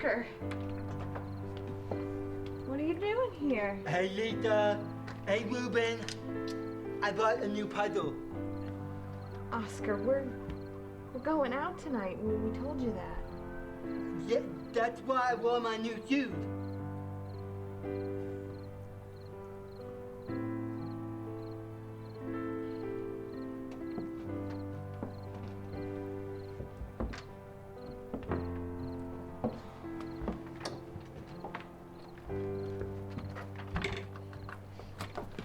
Oscar. What are you doing here?
Hey, Lita. Hey, Ruben. I bought a new puzzle.
Oscar, we're going out tonight. We told you that.
Yeah, that's why I wore my new shoes.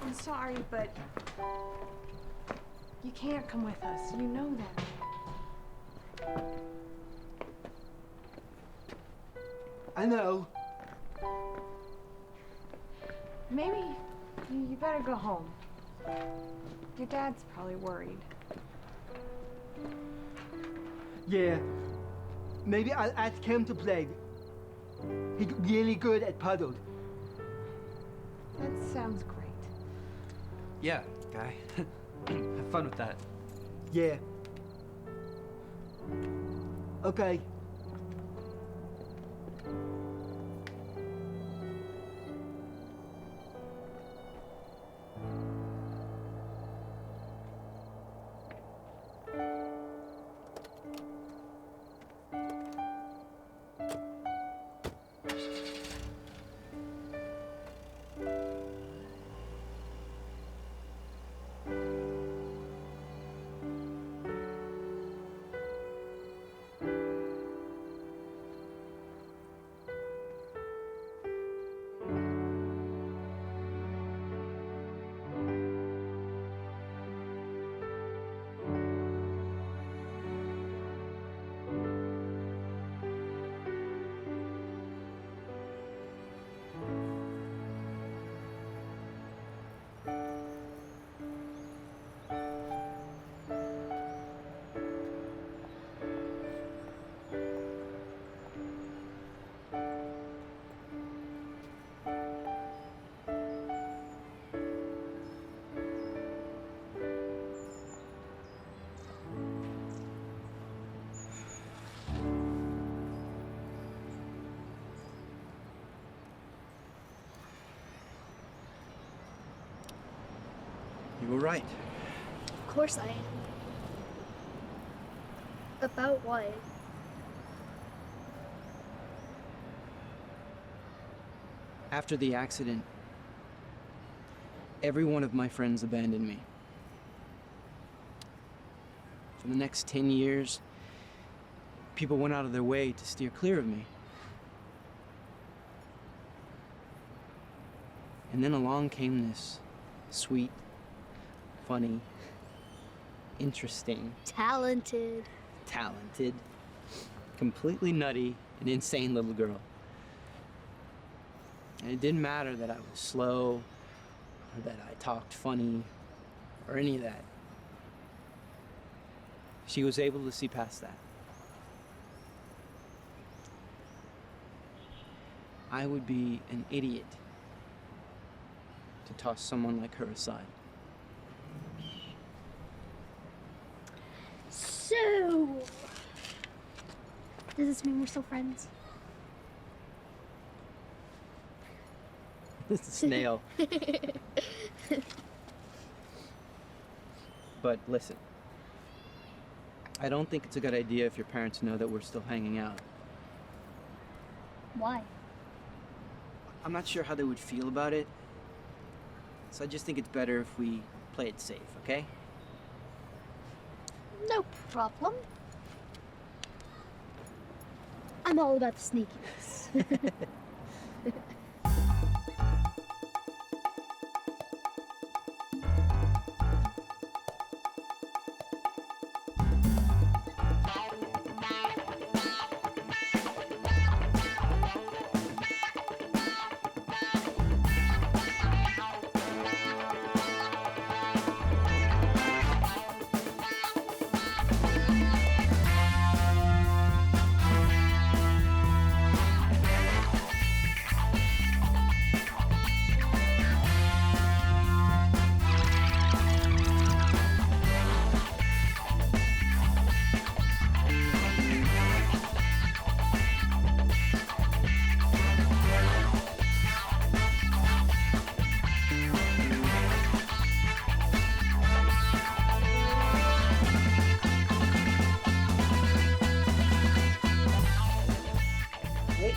I'm sorry, but you can't come with us. You know that.
I know.
Maybe you better go home. Your dad's probably worried.
Yeah. Maybe I'll ask him to play. He's really good at puzzles.
That sounds great.
Yeah, Guy. Have fun with that.
Yeah. Okay.
You were right.
Of course I am. About what?
After the accident, every one of my friends abandoned me. For the next 10 years, people went out of their way to steer clear of me. And then along came this sweet, funny, interesting,
Talented,
completely nutty, and insane little girl. And it didn't matter that I was slow, or that I talked funny, or any of that. She was able to see past that. I would be an idiot to toss someone like her aside.
So, does this mean we're still friends?
This is snail. But listen, I don't think it's a good idea if your parents know that we're still hanging out.
Why?
I'm not sure how they would feel about it, so I just think it's better if we play it safe, okay?
No problem. I'm all about the sneakiness.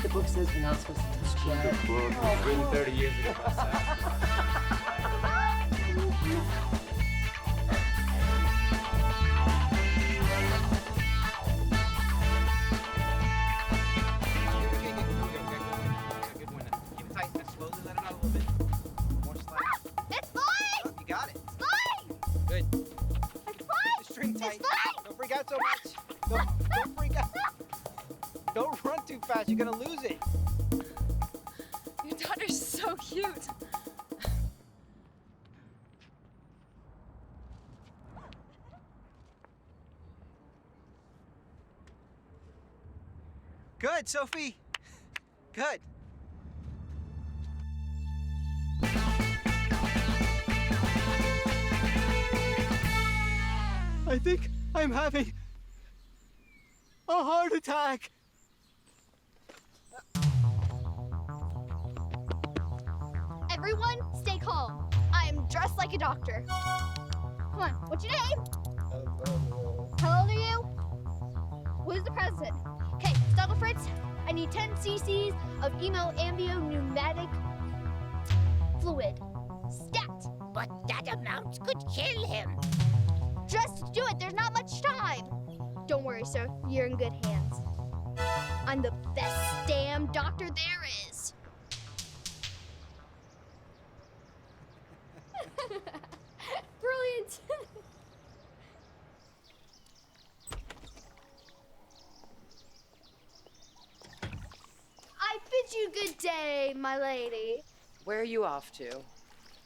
The book says we're not supposed to describe.
The book was written 30 years ago by
It's fine!
You got it.
It's fine!
Good.
It's fine!
The string tight.
It's fine!
Don't freak out so much. Don't freak out. Don't run too fast. You're gonna lose it.
Your daughter's so cute.
Good, Sophie. Good. I think I'm having a heart attack.
Everyone, stay calm. I'm dressed like a doctor. Come on, what's your name? How old are you? Who's the president? Okay, Stuggle Fritz, I need 10 cc's of emo ambio pneumatic fluid. Stat!
But that amount could kill him.
Just do it, there's not much time. Don't worry, sir, you're in good hands. I'm the best damn doctor there is.
Brilliant.
I bid you good day, my lady.
Where are you off to?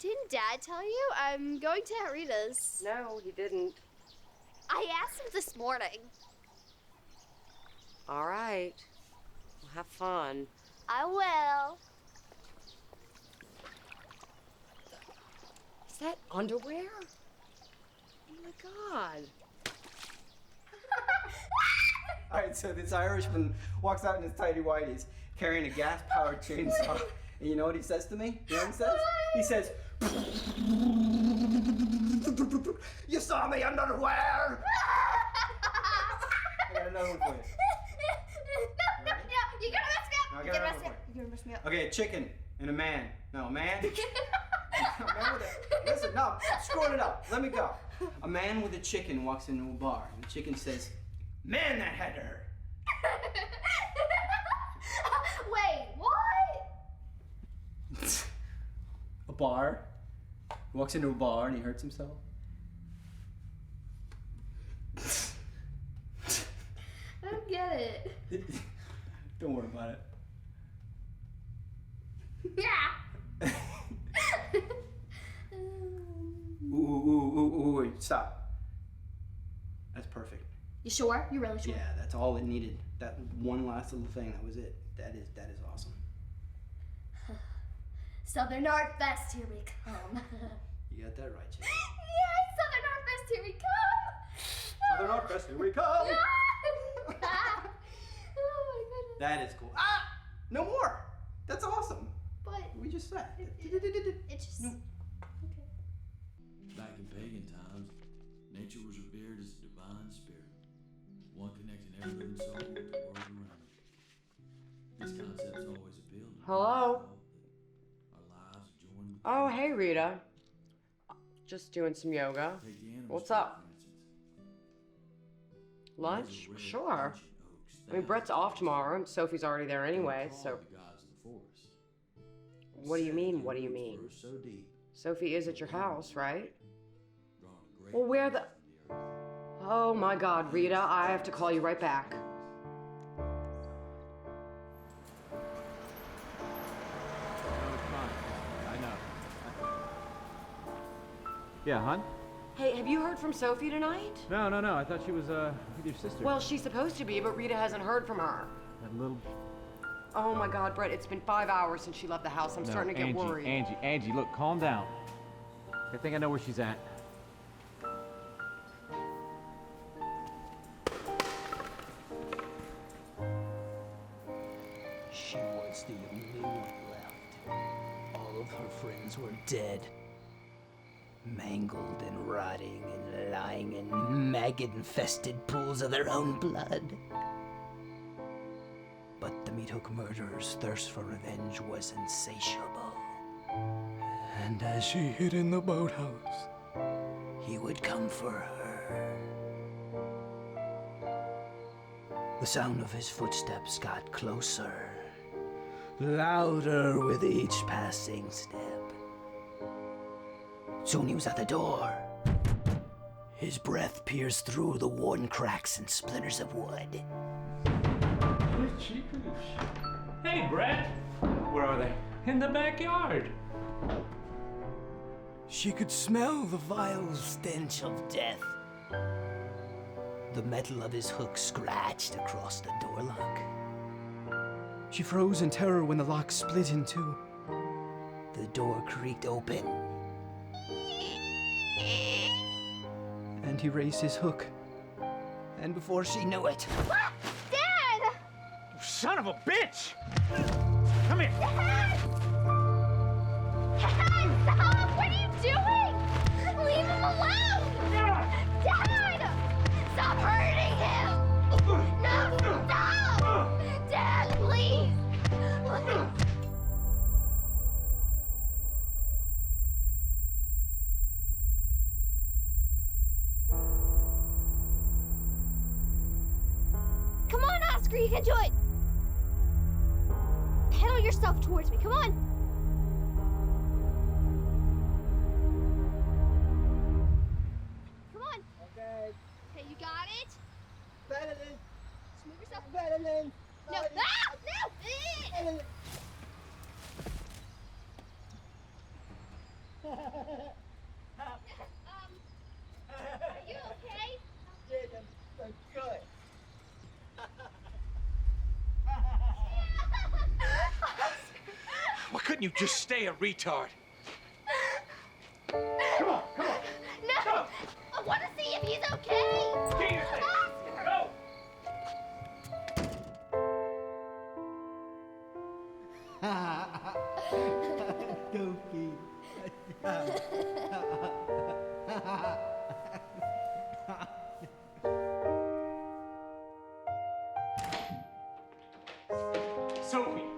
Didn't Dad tell you? I'm going to Aunt Rita's.
No, he didn't.
I asked him this morning.
All right. Well, have fun.
I will.
Is that underwear? Oh my God.
All right, so this Irishman walks out in his tighty whities, carrying a gas-powered chainsaw. And you know what he says to me? You know what he says? He says, "You saw me underwear!" I got another one for you.
No, you're gonna mess me up.
No, I
You're
got
gonna
another
mess me
one
up. You're gonna mess me up.
Okay, a chicken and a man. No, a man. A man with a, listen, no, I'm screwing it up. Let me go. A man with a chicken walks into a bar, and the chicken says, "Man, that had to hurt."
Wait, what?
A bar. He walks into a bar and he hurts himself.
I don't get it.
Don't worry about it.
Yeah.
Ooh, wait, stop. That's perfect.
You sure? You really sure?
Yeah, that's all it needed. That one last little thing, that was it. That is awesome.
Southern Art Fest, here we come.
You got that right, Chick.
Yay, Southern Art Fest, here we come.
Southern Art Fest, here we come.
Oh my goodness.
That is cool. Ah! No more! That's awesome.
But
we just said.
it just...
No.
Back in pagan times, nature was revered as a divine spirit, one connecting every living soul with the world around it. This concept's always appealed to
Hello?
our lives joined with
Oh, hey, Rita. Just doing some yoga. What's up? Lunch? Sure. I mean, Brett's off tomorrow, and Sophie's already there anyway, so... What do you mean, what do you mean? Sophie is at your house, right? Well, where the... Oh my God, Rita, I have to call you right back.
I know. Yeah, hon?
Hey, have you heard from Sophie tonight?
No. I thought she was with your sister.
Well, she's supposed to be, but Rita hasn't heard from her.
That little...
Oh my God, Brett, it's been 5 hours since she left the house. I'm starting to get worried.
Angie, look, calm down. I think I know where she's at.
She was the only one left. All of her friends were dead. Mangled and rotting and lying in maggot-infested pools of their own blood. But the Meat Hook murderer's thirst for revenge was insatiable. And as she hid in the boathouse, he would come for her. The sound of his footsteps got closer, louder with each passing step. Soon he was at the door. His breath pierced through the worn cracks and splinters of wood.
Hey, Brett.
Where are they?
In the backyard.
She could smell the vile stench of death. The metal of his hook scratched across the door lock. She froze in terror when the lock split in two. The door creaked open. And he raised his hook. And before she knew it...
Dad!
Son of a bitch! Come here!
Dad! Dad, stop! What are you doing? Leave him alone! Dad! Stop hurting him! No, stop! Dad, please! Please! Come on, Oscar, you can do it! Pedal yourself towards me, come on! Come on! Okay. Okay, you got it?
Pedaling.
Just move yourself.
Pedaling.
No, no! No! Are you okay?
Good.
Why couldn't you just stay a retard?
Come on, come on. No! I want to see if he's okay!
Go!
Goofy.
Sophie!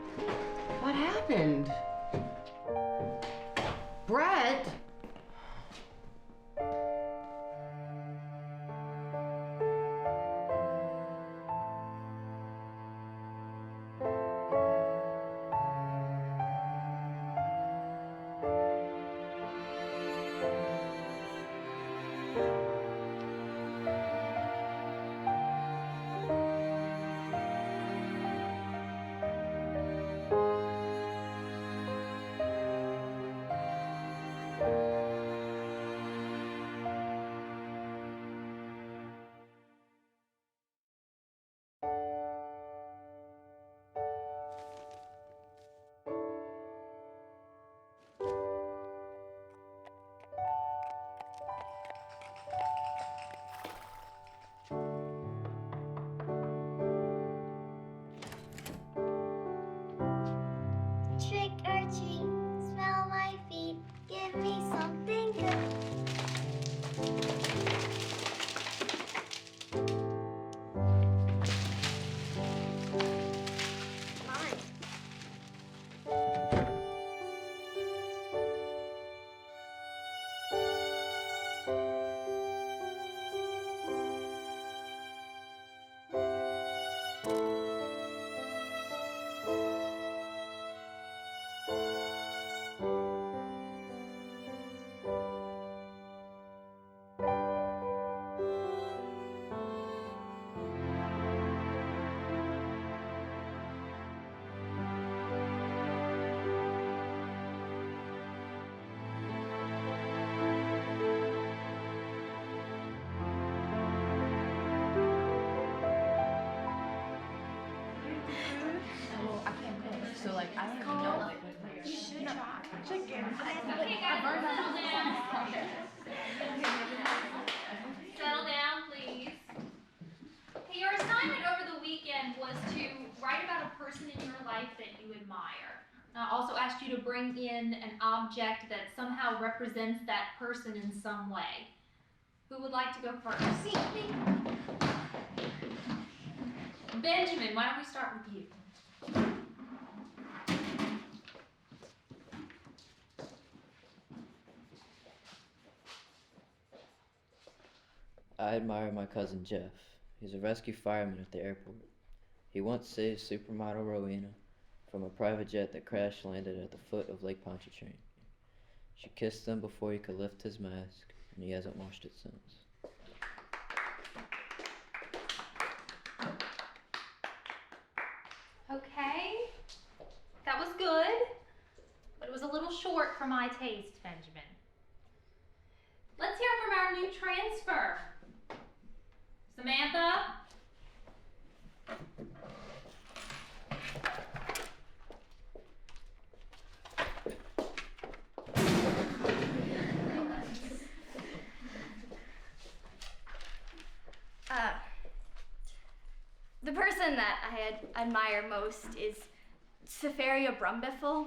What happened? Brett?
Trick or treat, smell my feet, give me something good.
So like I don't even know like you should try. Chicken.
Okay guys, settle down, please. Hey, your assignment over the weekend was to write about a person in your life that you admire. I also asked you to bring in an object that somehow represents that person in some way. Who would like to go first? Benjamin, why don't we start with you?
I admire my cousin Jeff. He's a rescue fireman at the airport. He once saved supermodel Rowena from a private jet that crash landed at the foot of Lake Pontchartrain. She kissed him before he could lift his mask, and he hasn't washed it since.
Okay, that was good, but it was a little short for my taste, Benjamin. Let's hear from our new transfer. Samantha?
The person that I admire most is Seferia Brumbiffle.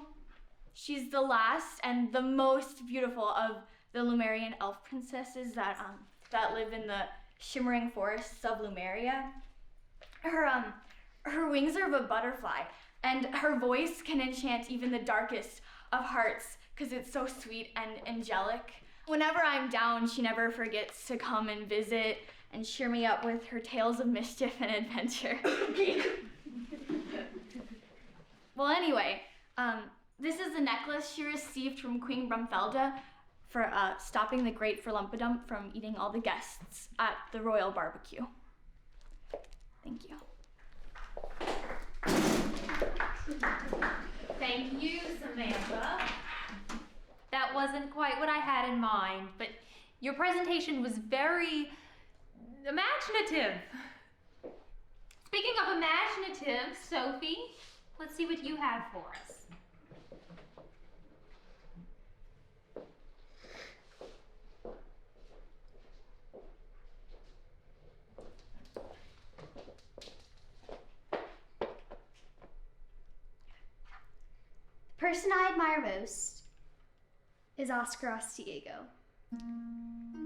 She's the last and the most beautiful of the Lumerian elf princesses that live in the shimmering forests of Lumeria. Her wings are of a butterfly, and her voice can enchant even the darkest of hearts because it's so sweet and angelic. Whenever I'm down, she never forgets to come and visit and cheer me up with her tales of mischief and adventure. Well, anyway, this is a necklace she received from Queen Brumfelda for stopping the great Lumpadump from eating all the guests at the royal barbecue. Thank you.
Thank you, Samantha. That wasn't quite what I had in mind, but your presentation was very imaginative. Speaking of imaginative, Sophie, let's see what you have for us.
The person I admire most is Oscar Ostiego.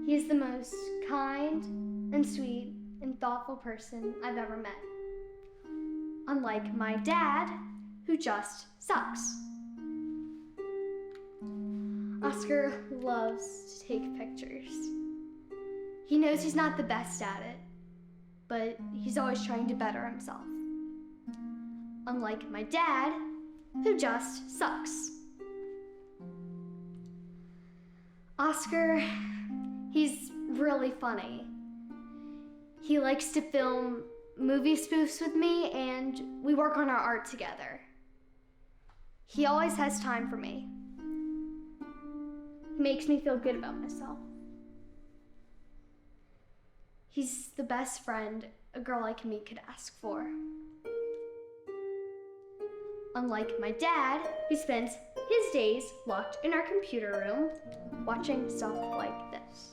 He is the most kind and sweet and thoughtful person I've ever met. Unlike my dad, who just sucks. Oscar loves to take pictures. He knows he's not the best at it, but he's always trying to better himself. Unlike my dad, who just sucks. Oscar, he's really funny. He likes to film movie spoofs with me, and we work on our art together. He always has time for me. He makes me feel good about myself. He's the best friend a girl like me could ask for. Unlike my dad, who spends his days locked in our computer room watching stuff like this.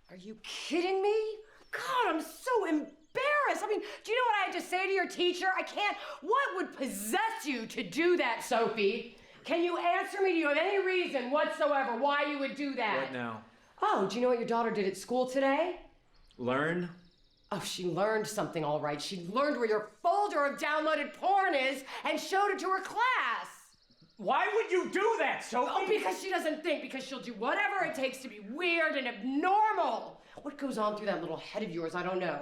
Are you kidding me? God, I'm so embarrassed. I mean, do you know what I had to say to your teacher? I can't. What would possess you to do that, Sophie? Can you answer me? Do you have any reason whatsoever why you would do that?
What now?
Oh, do you know what your daughter did at school today?
Learn?
Oh, she learned something all right. She learned where your folder of downloaded porn is and showed it to her class.
Why would you do that, Sophie?
Oh, because she doesn't think, because she'll do whatever it takes to be weird and abnormal. What goes on through that little head of yours, I don't know.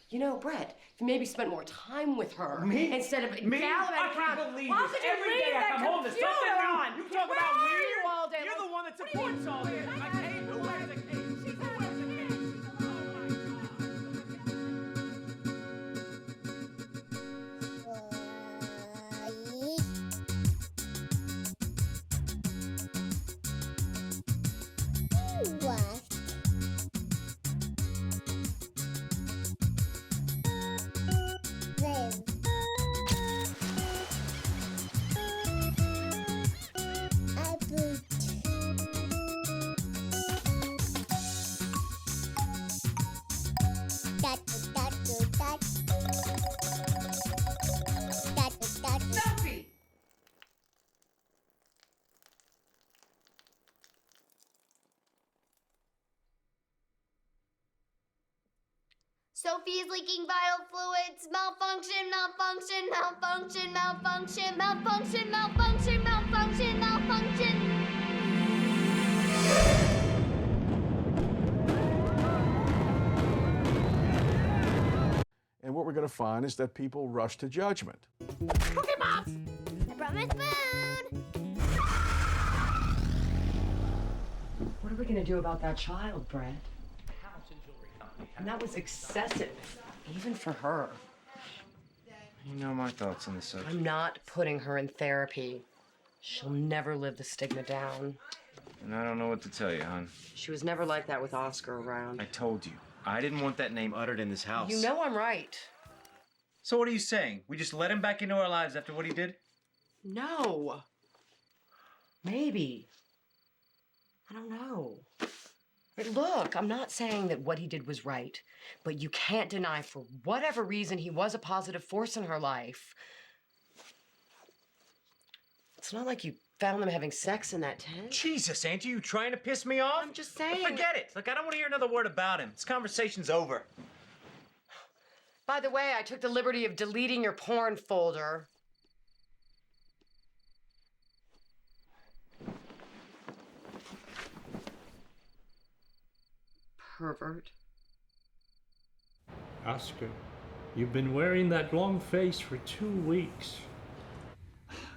You know, Brett, if you maybe spent more time with her instead of gallivanting around.
I can't believe
Why
this.
could you
Every
leave
day I
that
come home to
computer
something new.
on?
You talk
Where
about
are
weird.
you all day?
You're the one that supports all this. I can't. Who wears a cape? Who wears a cape?
Sophie is leaking vital fluids. Malfunction, malfunction, malfunction, malfunction, malfunction, malfunction, malfunction, malfunction.
And what we're going to find is that people rush to judgment.
Okay, Mom. I brought my spoon.
What are we gonna do about that child, Brett? And that was excessive, even for her.
You know my thoughts on the subject.
I'm not putting her in therapy. She'll never live the stigma down.
And I don't know what to tell you, hon.
She was never like that with Oscar around.
I told you. I didn't want that name uttered in this house.
You know I'm right.
So what are you saying? We just let him back into our lives after what he did?
No. Maybe. I don't know. But look, I'm not saying that what he did was right, but you can't deny for whatever reason he was a positive force in her life. It's not like you found them having sex in that tent.
Jesus, Angie, you trying to piss me off?
I'm just saying.
Forget it. Look, I don't want to hear another word about him. This conversation's over.
By the way, I took the liberty of deleting your porn folder. Pervert.
Oscar, you've been wearing that long face for 2 weeks.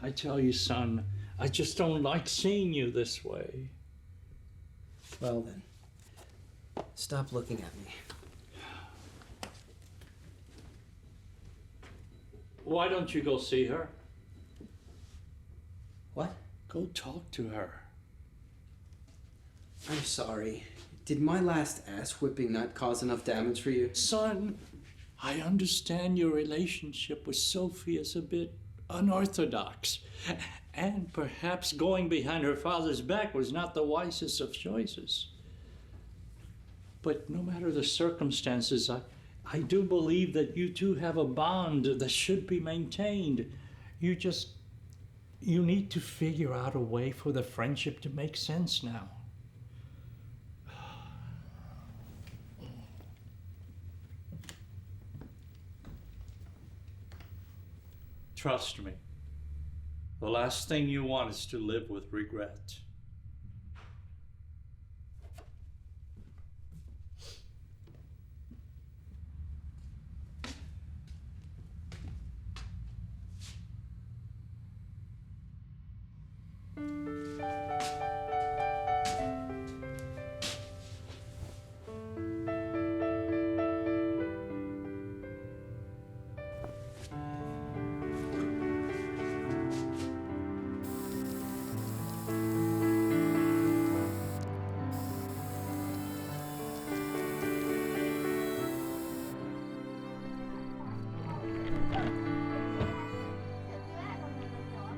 I tell you, son, I just don't like seeing you this way.
Well then, stop looking at me.
Why don't you go see her?
What?
Go talk to her.
I'm sorry. Did my last ass whipping not cause enough damage for you?
Son, I understand your relationship with Sophie is a bit unorthodox. And perhaps going behind her father's back was not the wisest of choices. But no matter the circumstances, I do believe that you two have a bond that should be maintained. You need to figure out a way for the friendship to make sense now. Trust me, the last thing you want is to live with regret.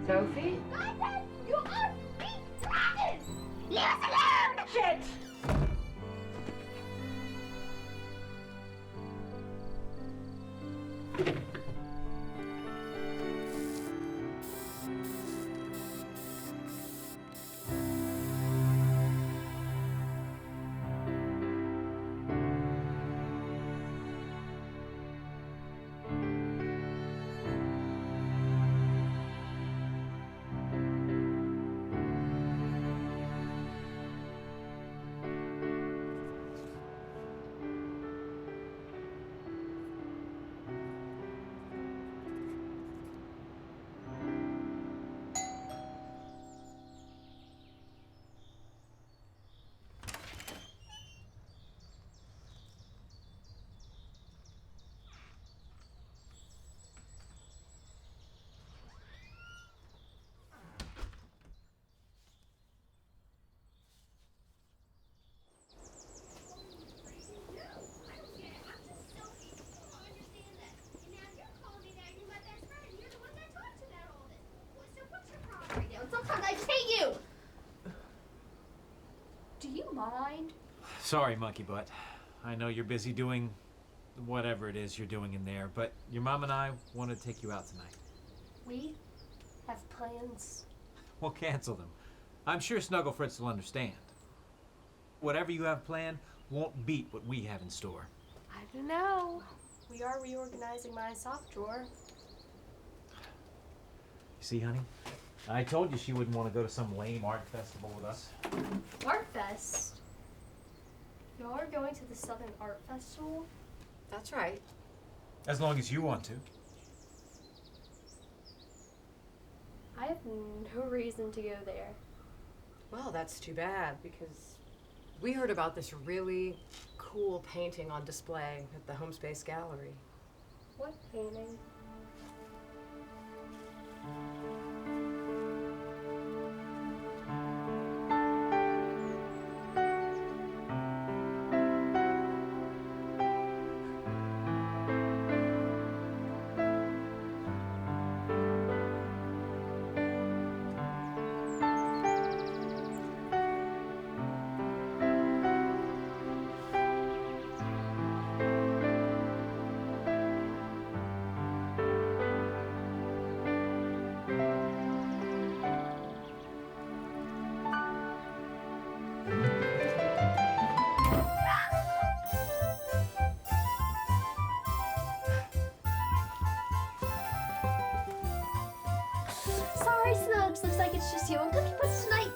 Sophie?
You are being rotten! Leave us alone! Shit! Sometimes I just hate you! Do you mind?
Sorry, monkey butt. I know you're busy doing whatever it is you're doing in there, but your mom and I want to take you out tonight.
We have plans.
We'll cancel them. I'm sure Snuggle Fritz will understand. Whatever you have planned won't beat what we have in store.
I
I don't know. We are reorganizing my soft drawer.
See, honey? I told you she wouldn't want to go to some lame art festival with us.
Art Fest? Y'all are going to the Southern Art Festival?
That's right.
As long as you want to.
I have no reason to go there.
Well, that's too bad, because we heard about this really cool painting on display at the Home Space Gallery.
What painting?
Sorry, Snubs. Looks like it's just you and Cookie Puss tonight.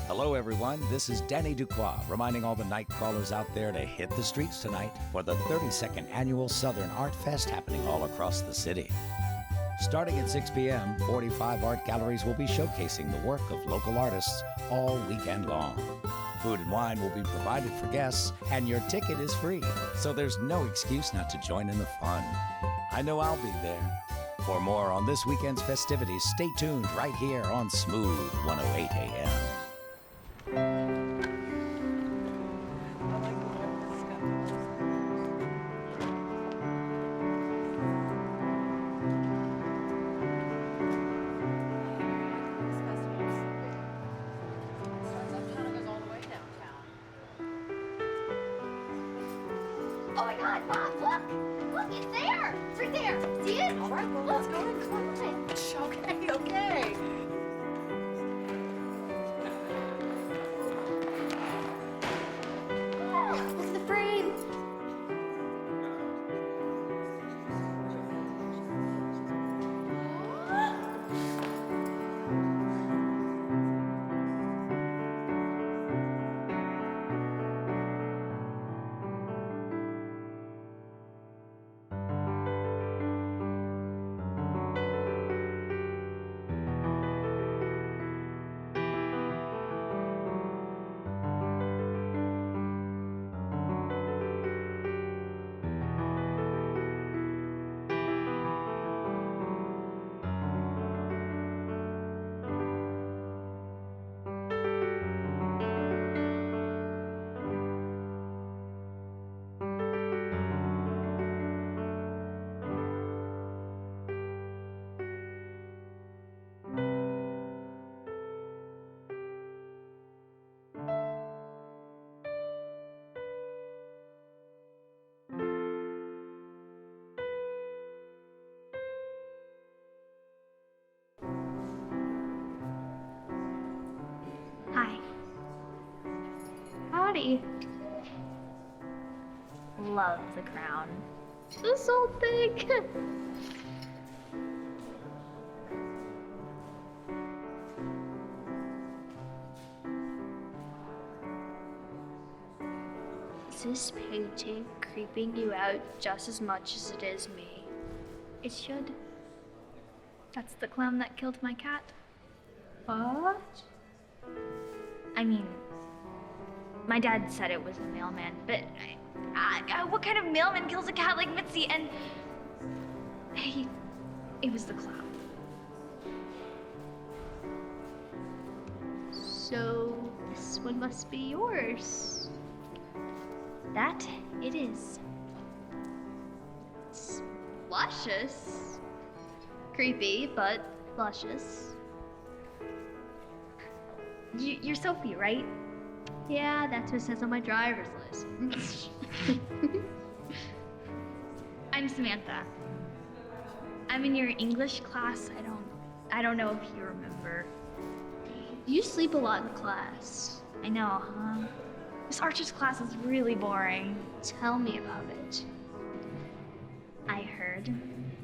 Hello, everyone. This is Danny Duquois, reminding all the night crawlers out there to hit the streets tonight for the 32nd Annual Southern Art Fest happening all across the city. Starting at 6 p.m., 45 art galleries will be showcasing the work of local artists all weekend long. Food and wine will be provided for guests, and your ticket is free, so there's no excuse not to join in the fun. I know I'll be there. For more on this weekend's festivities, stay tuned right here on Smooth 108 AM.
Oh my God, Mom, look! Look, it's there! It's right there! See it?
All right, well, let's go and climb. Okay, okay.
Oh, look at the frame! Hi. Howdy. Love the crown. This old thing. Is this painting creeping you out just as much as it is me? It should. That's the clown that killed my cat. What? I mean, my dad said it was a mailman, but what kind of mailman kills a cat like Mitzi? And it was the clown. So this one must be yours. That it is. It's luscious. Creepy, but luscious. You're Sophie, right? Yeah, that's what it says on my driver's license. I'm Samantha. I'm in your English class. I don't know if you remember. You sleep a lot in class. I know, huh?
Miss Archer's class is really boring.
Tell me about it.
I heard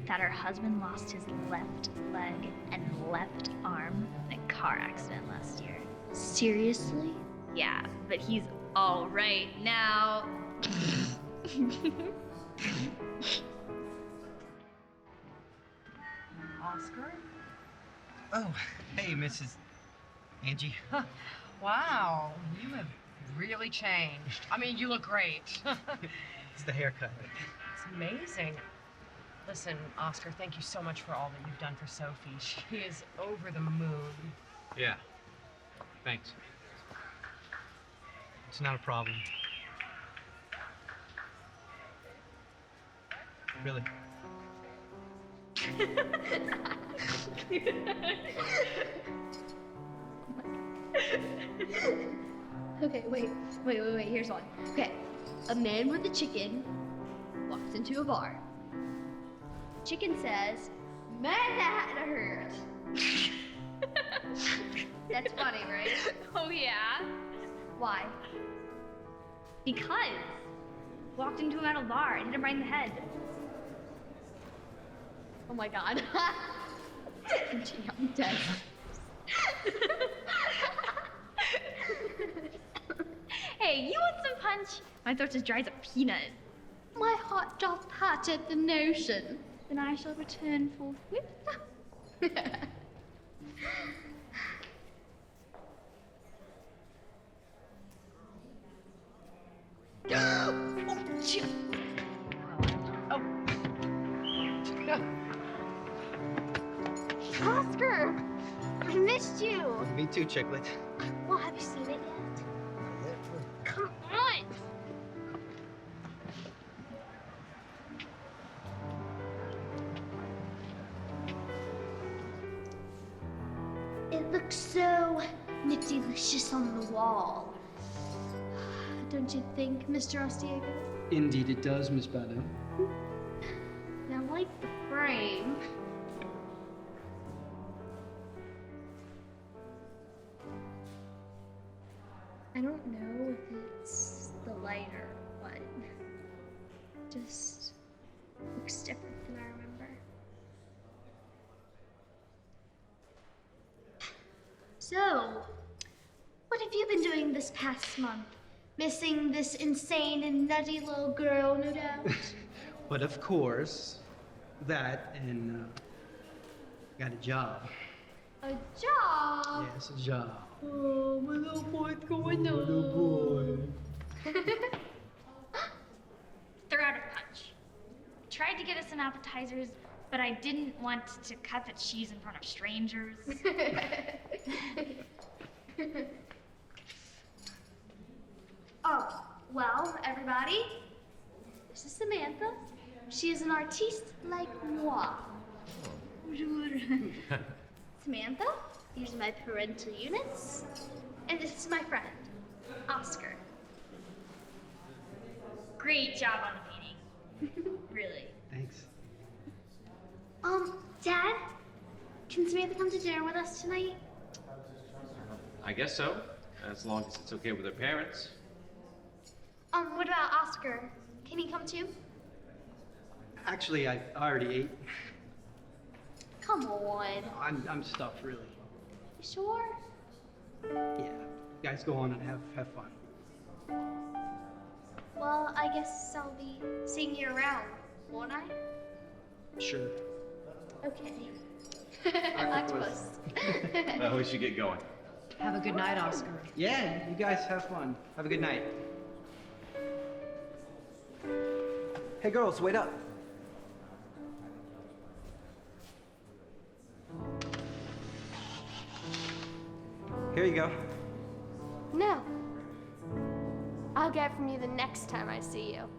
that her husband lost his left leg and left arm in a car accident last year.
Seriously?
Yeah, but he's all right now.
Oscar?
Oh, hey, Mrs. Angie.
Wow, you have really changed. I mean, you look great.
It's the haircut.
It's amazing. Listen, Oscar, thank you so much for all that you've done for Sophie. She is over the moon.
Yeah. Thanks. It's not a problem. Really.
Okay, wait. Here's one. Okay, a man with a chicken walks into a bar. Chicken says, "Man, that had a hurt." That's funny, right?
Oh yeah?
Why?
Because walked into him at a bar and hit him right in the head.
Oh my god. I'm dead.
Hey, you want some punch? My throat's as dry as a peanut.
My heart doth pat at the notion.
Then I shall return forthwith.
Oscar! I missed you!
Me too, Chicklet.
Well, have you seen it yet? Come on! It looks so nifty-licious on the wall. Don't you think, Mr. Ostiego?
Indeed it does, Miss Bennett.
I like the frame. I don't know if it's the light or what. Just looks different than I remember. So, what have you been doing this past month? Missing this insane and nutty little girl, no doubt?
But of course, that and got a job.
A job?
Yes, a job.
Oh, my little boy's going on.
Little boy.
They're out of punch. Tried to get us some appetizers, but I didn't want to cut the cheese in front of strangers.
Oh, well, everybody, this is Samantha. She is an artiste like moi. Samantha, these are my parental units. And this is my friend, Oscar.
Great job on the painting. Really.
Thanks.
Dad, can Samantha come to dinner with us tonight?
I guess so, as long as it's okay with her parents.
What about Oscar? Can he come too?
Actually, I already ate.
Come on.
I'm stuffed, really.
You sure?
Yeah. You guys go on and have fun.
Well, I guess I'll be seeing you around, won't I?
Sure.
Okay. Octopus.
Well, we should get going.
Have a good night, Oscar.
Yeah, you guys have fun. Have a good night. Hey, girls, wait up. Here you go.
No. I'll get it from you the next time I see you.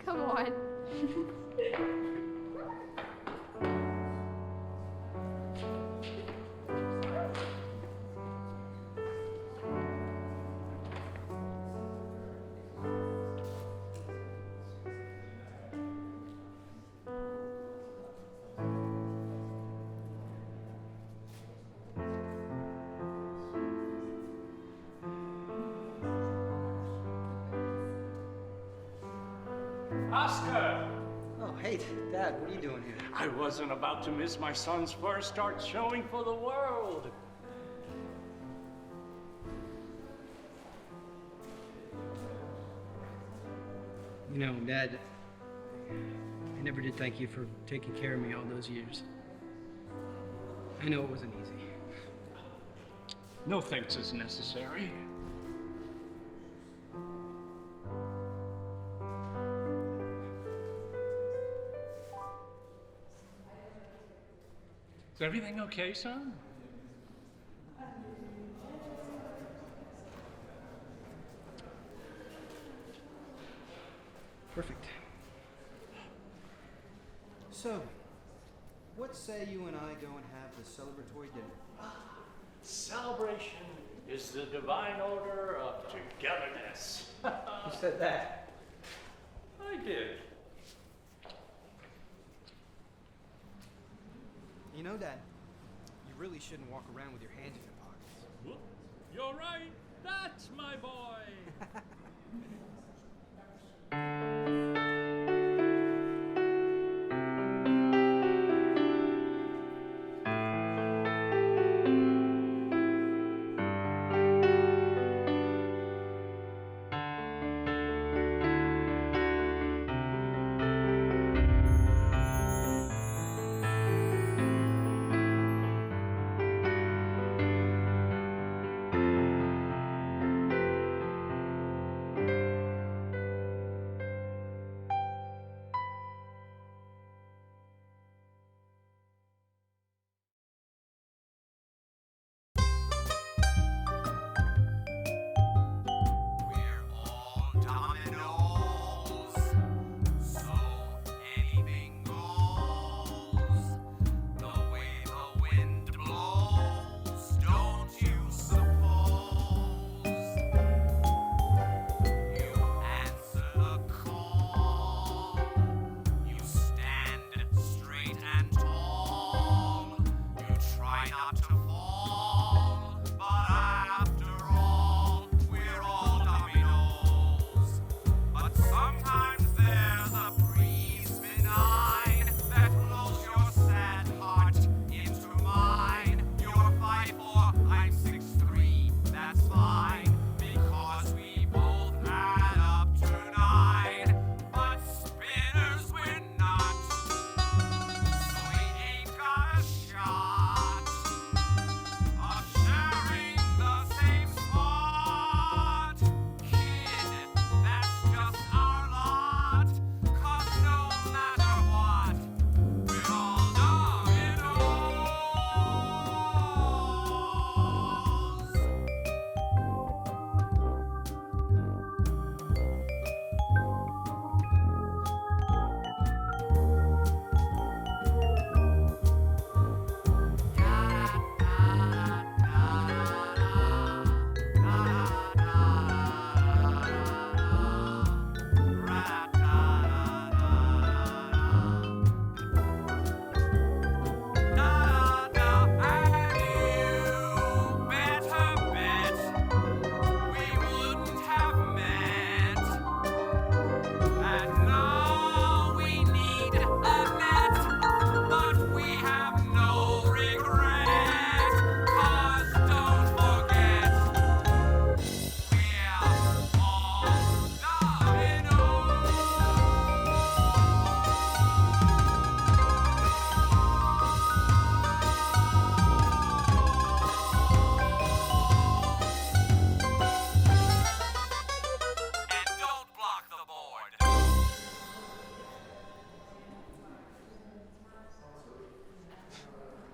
Come on.
Oscar!
Oh, hey, Dad, what are you doing here?
I wasn't about to miss my son's first art showing for the world.
You know, Dad, I never did thank you for taking care of me all those years. I know it wasn't easy.
No thanks is necessary. Is everything okay, son?
Perfect. So, what say you and I go and have the celebratory dinner?
Celebration is the divine order of togetherness.
Who said that?
I did.
You know, Dad, you really shouldn't walk around with your hands in your pockets.
Whoop. You're right. That's my boy.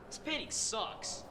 This painting sucks.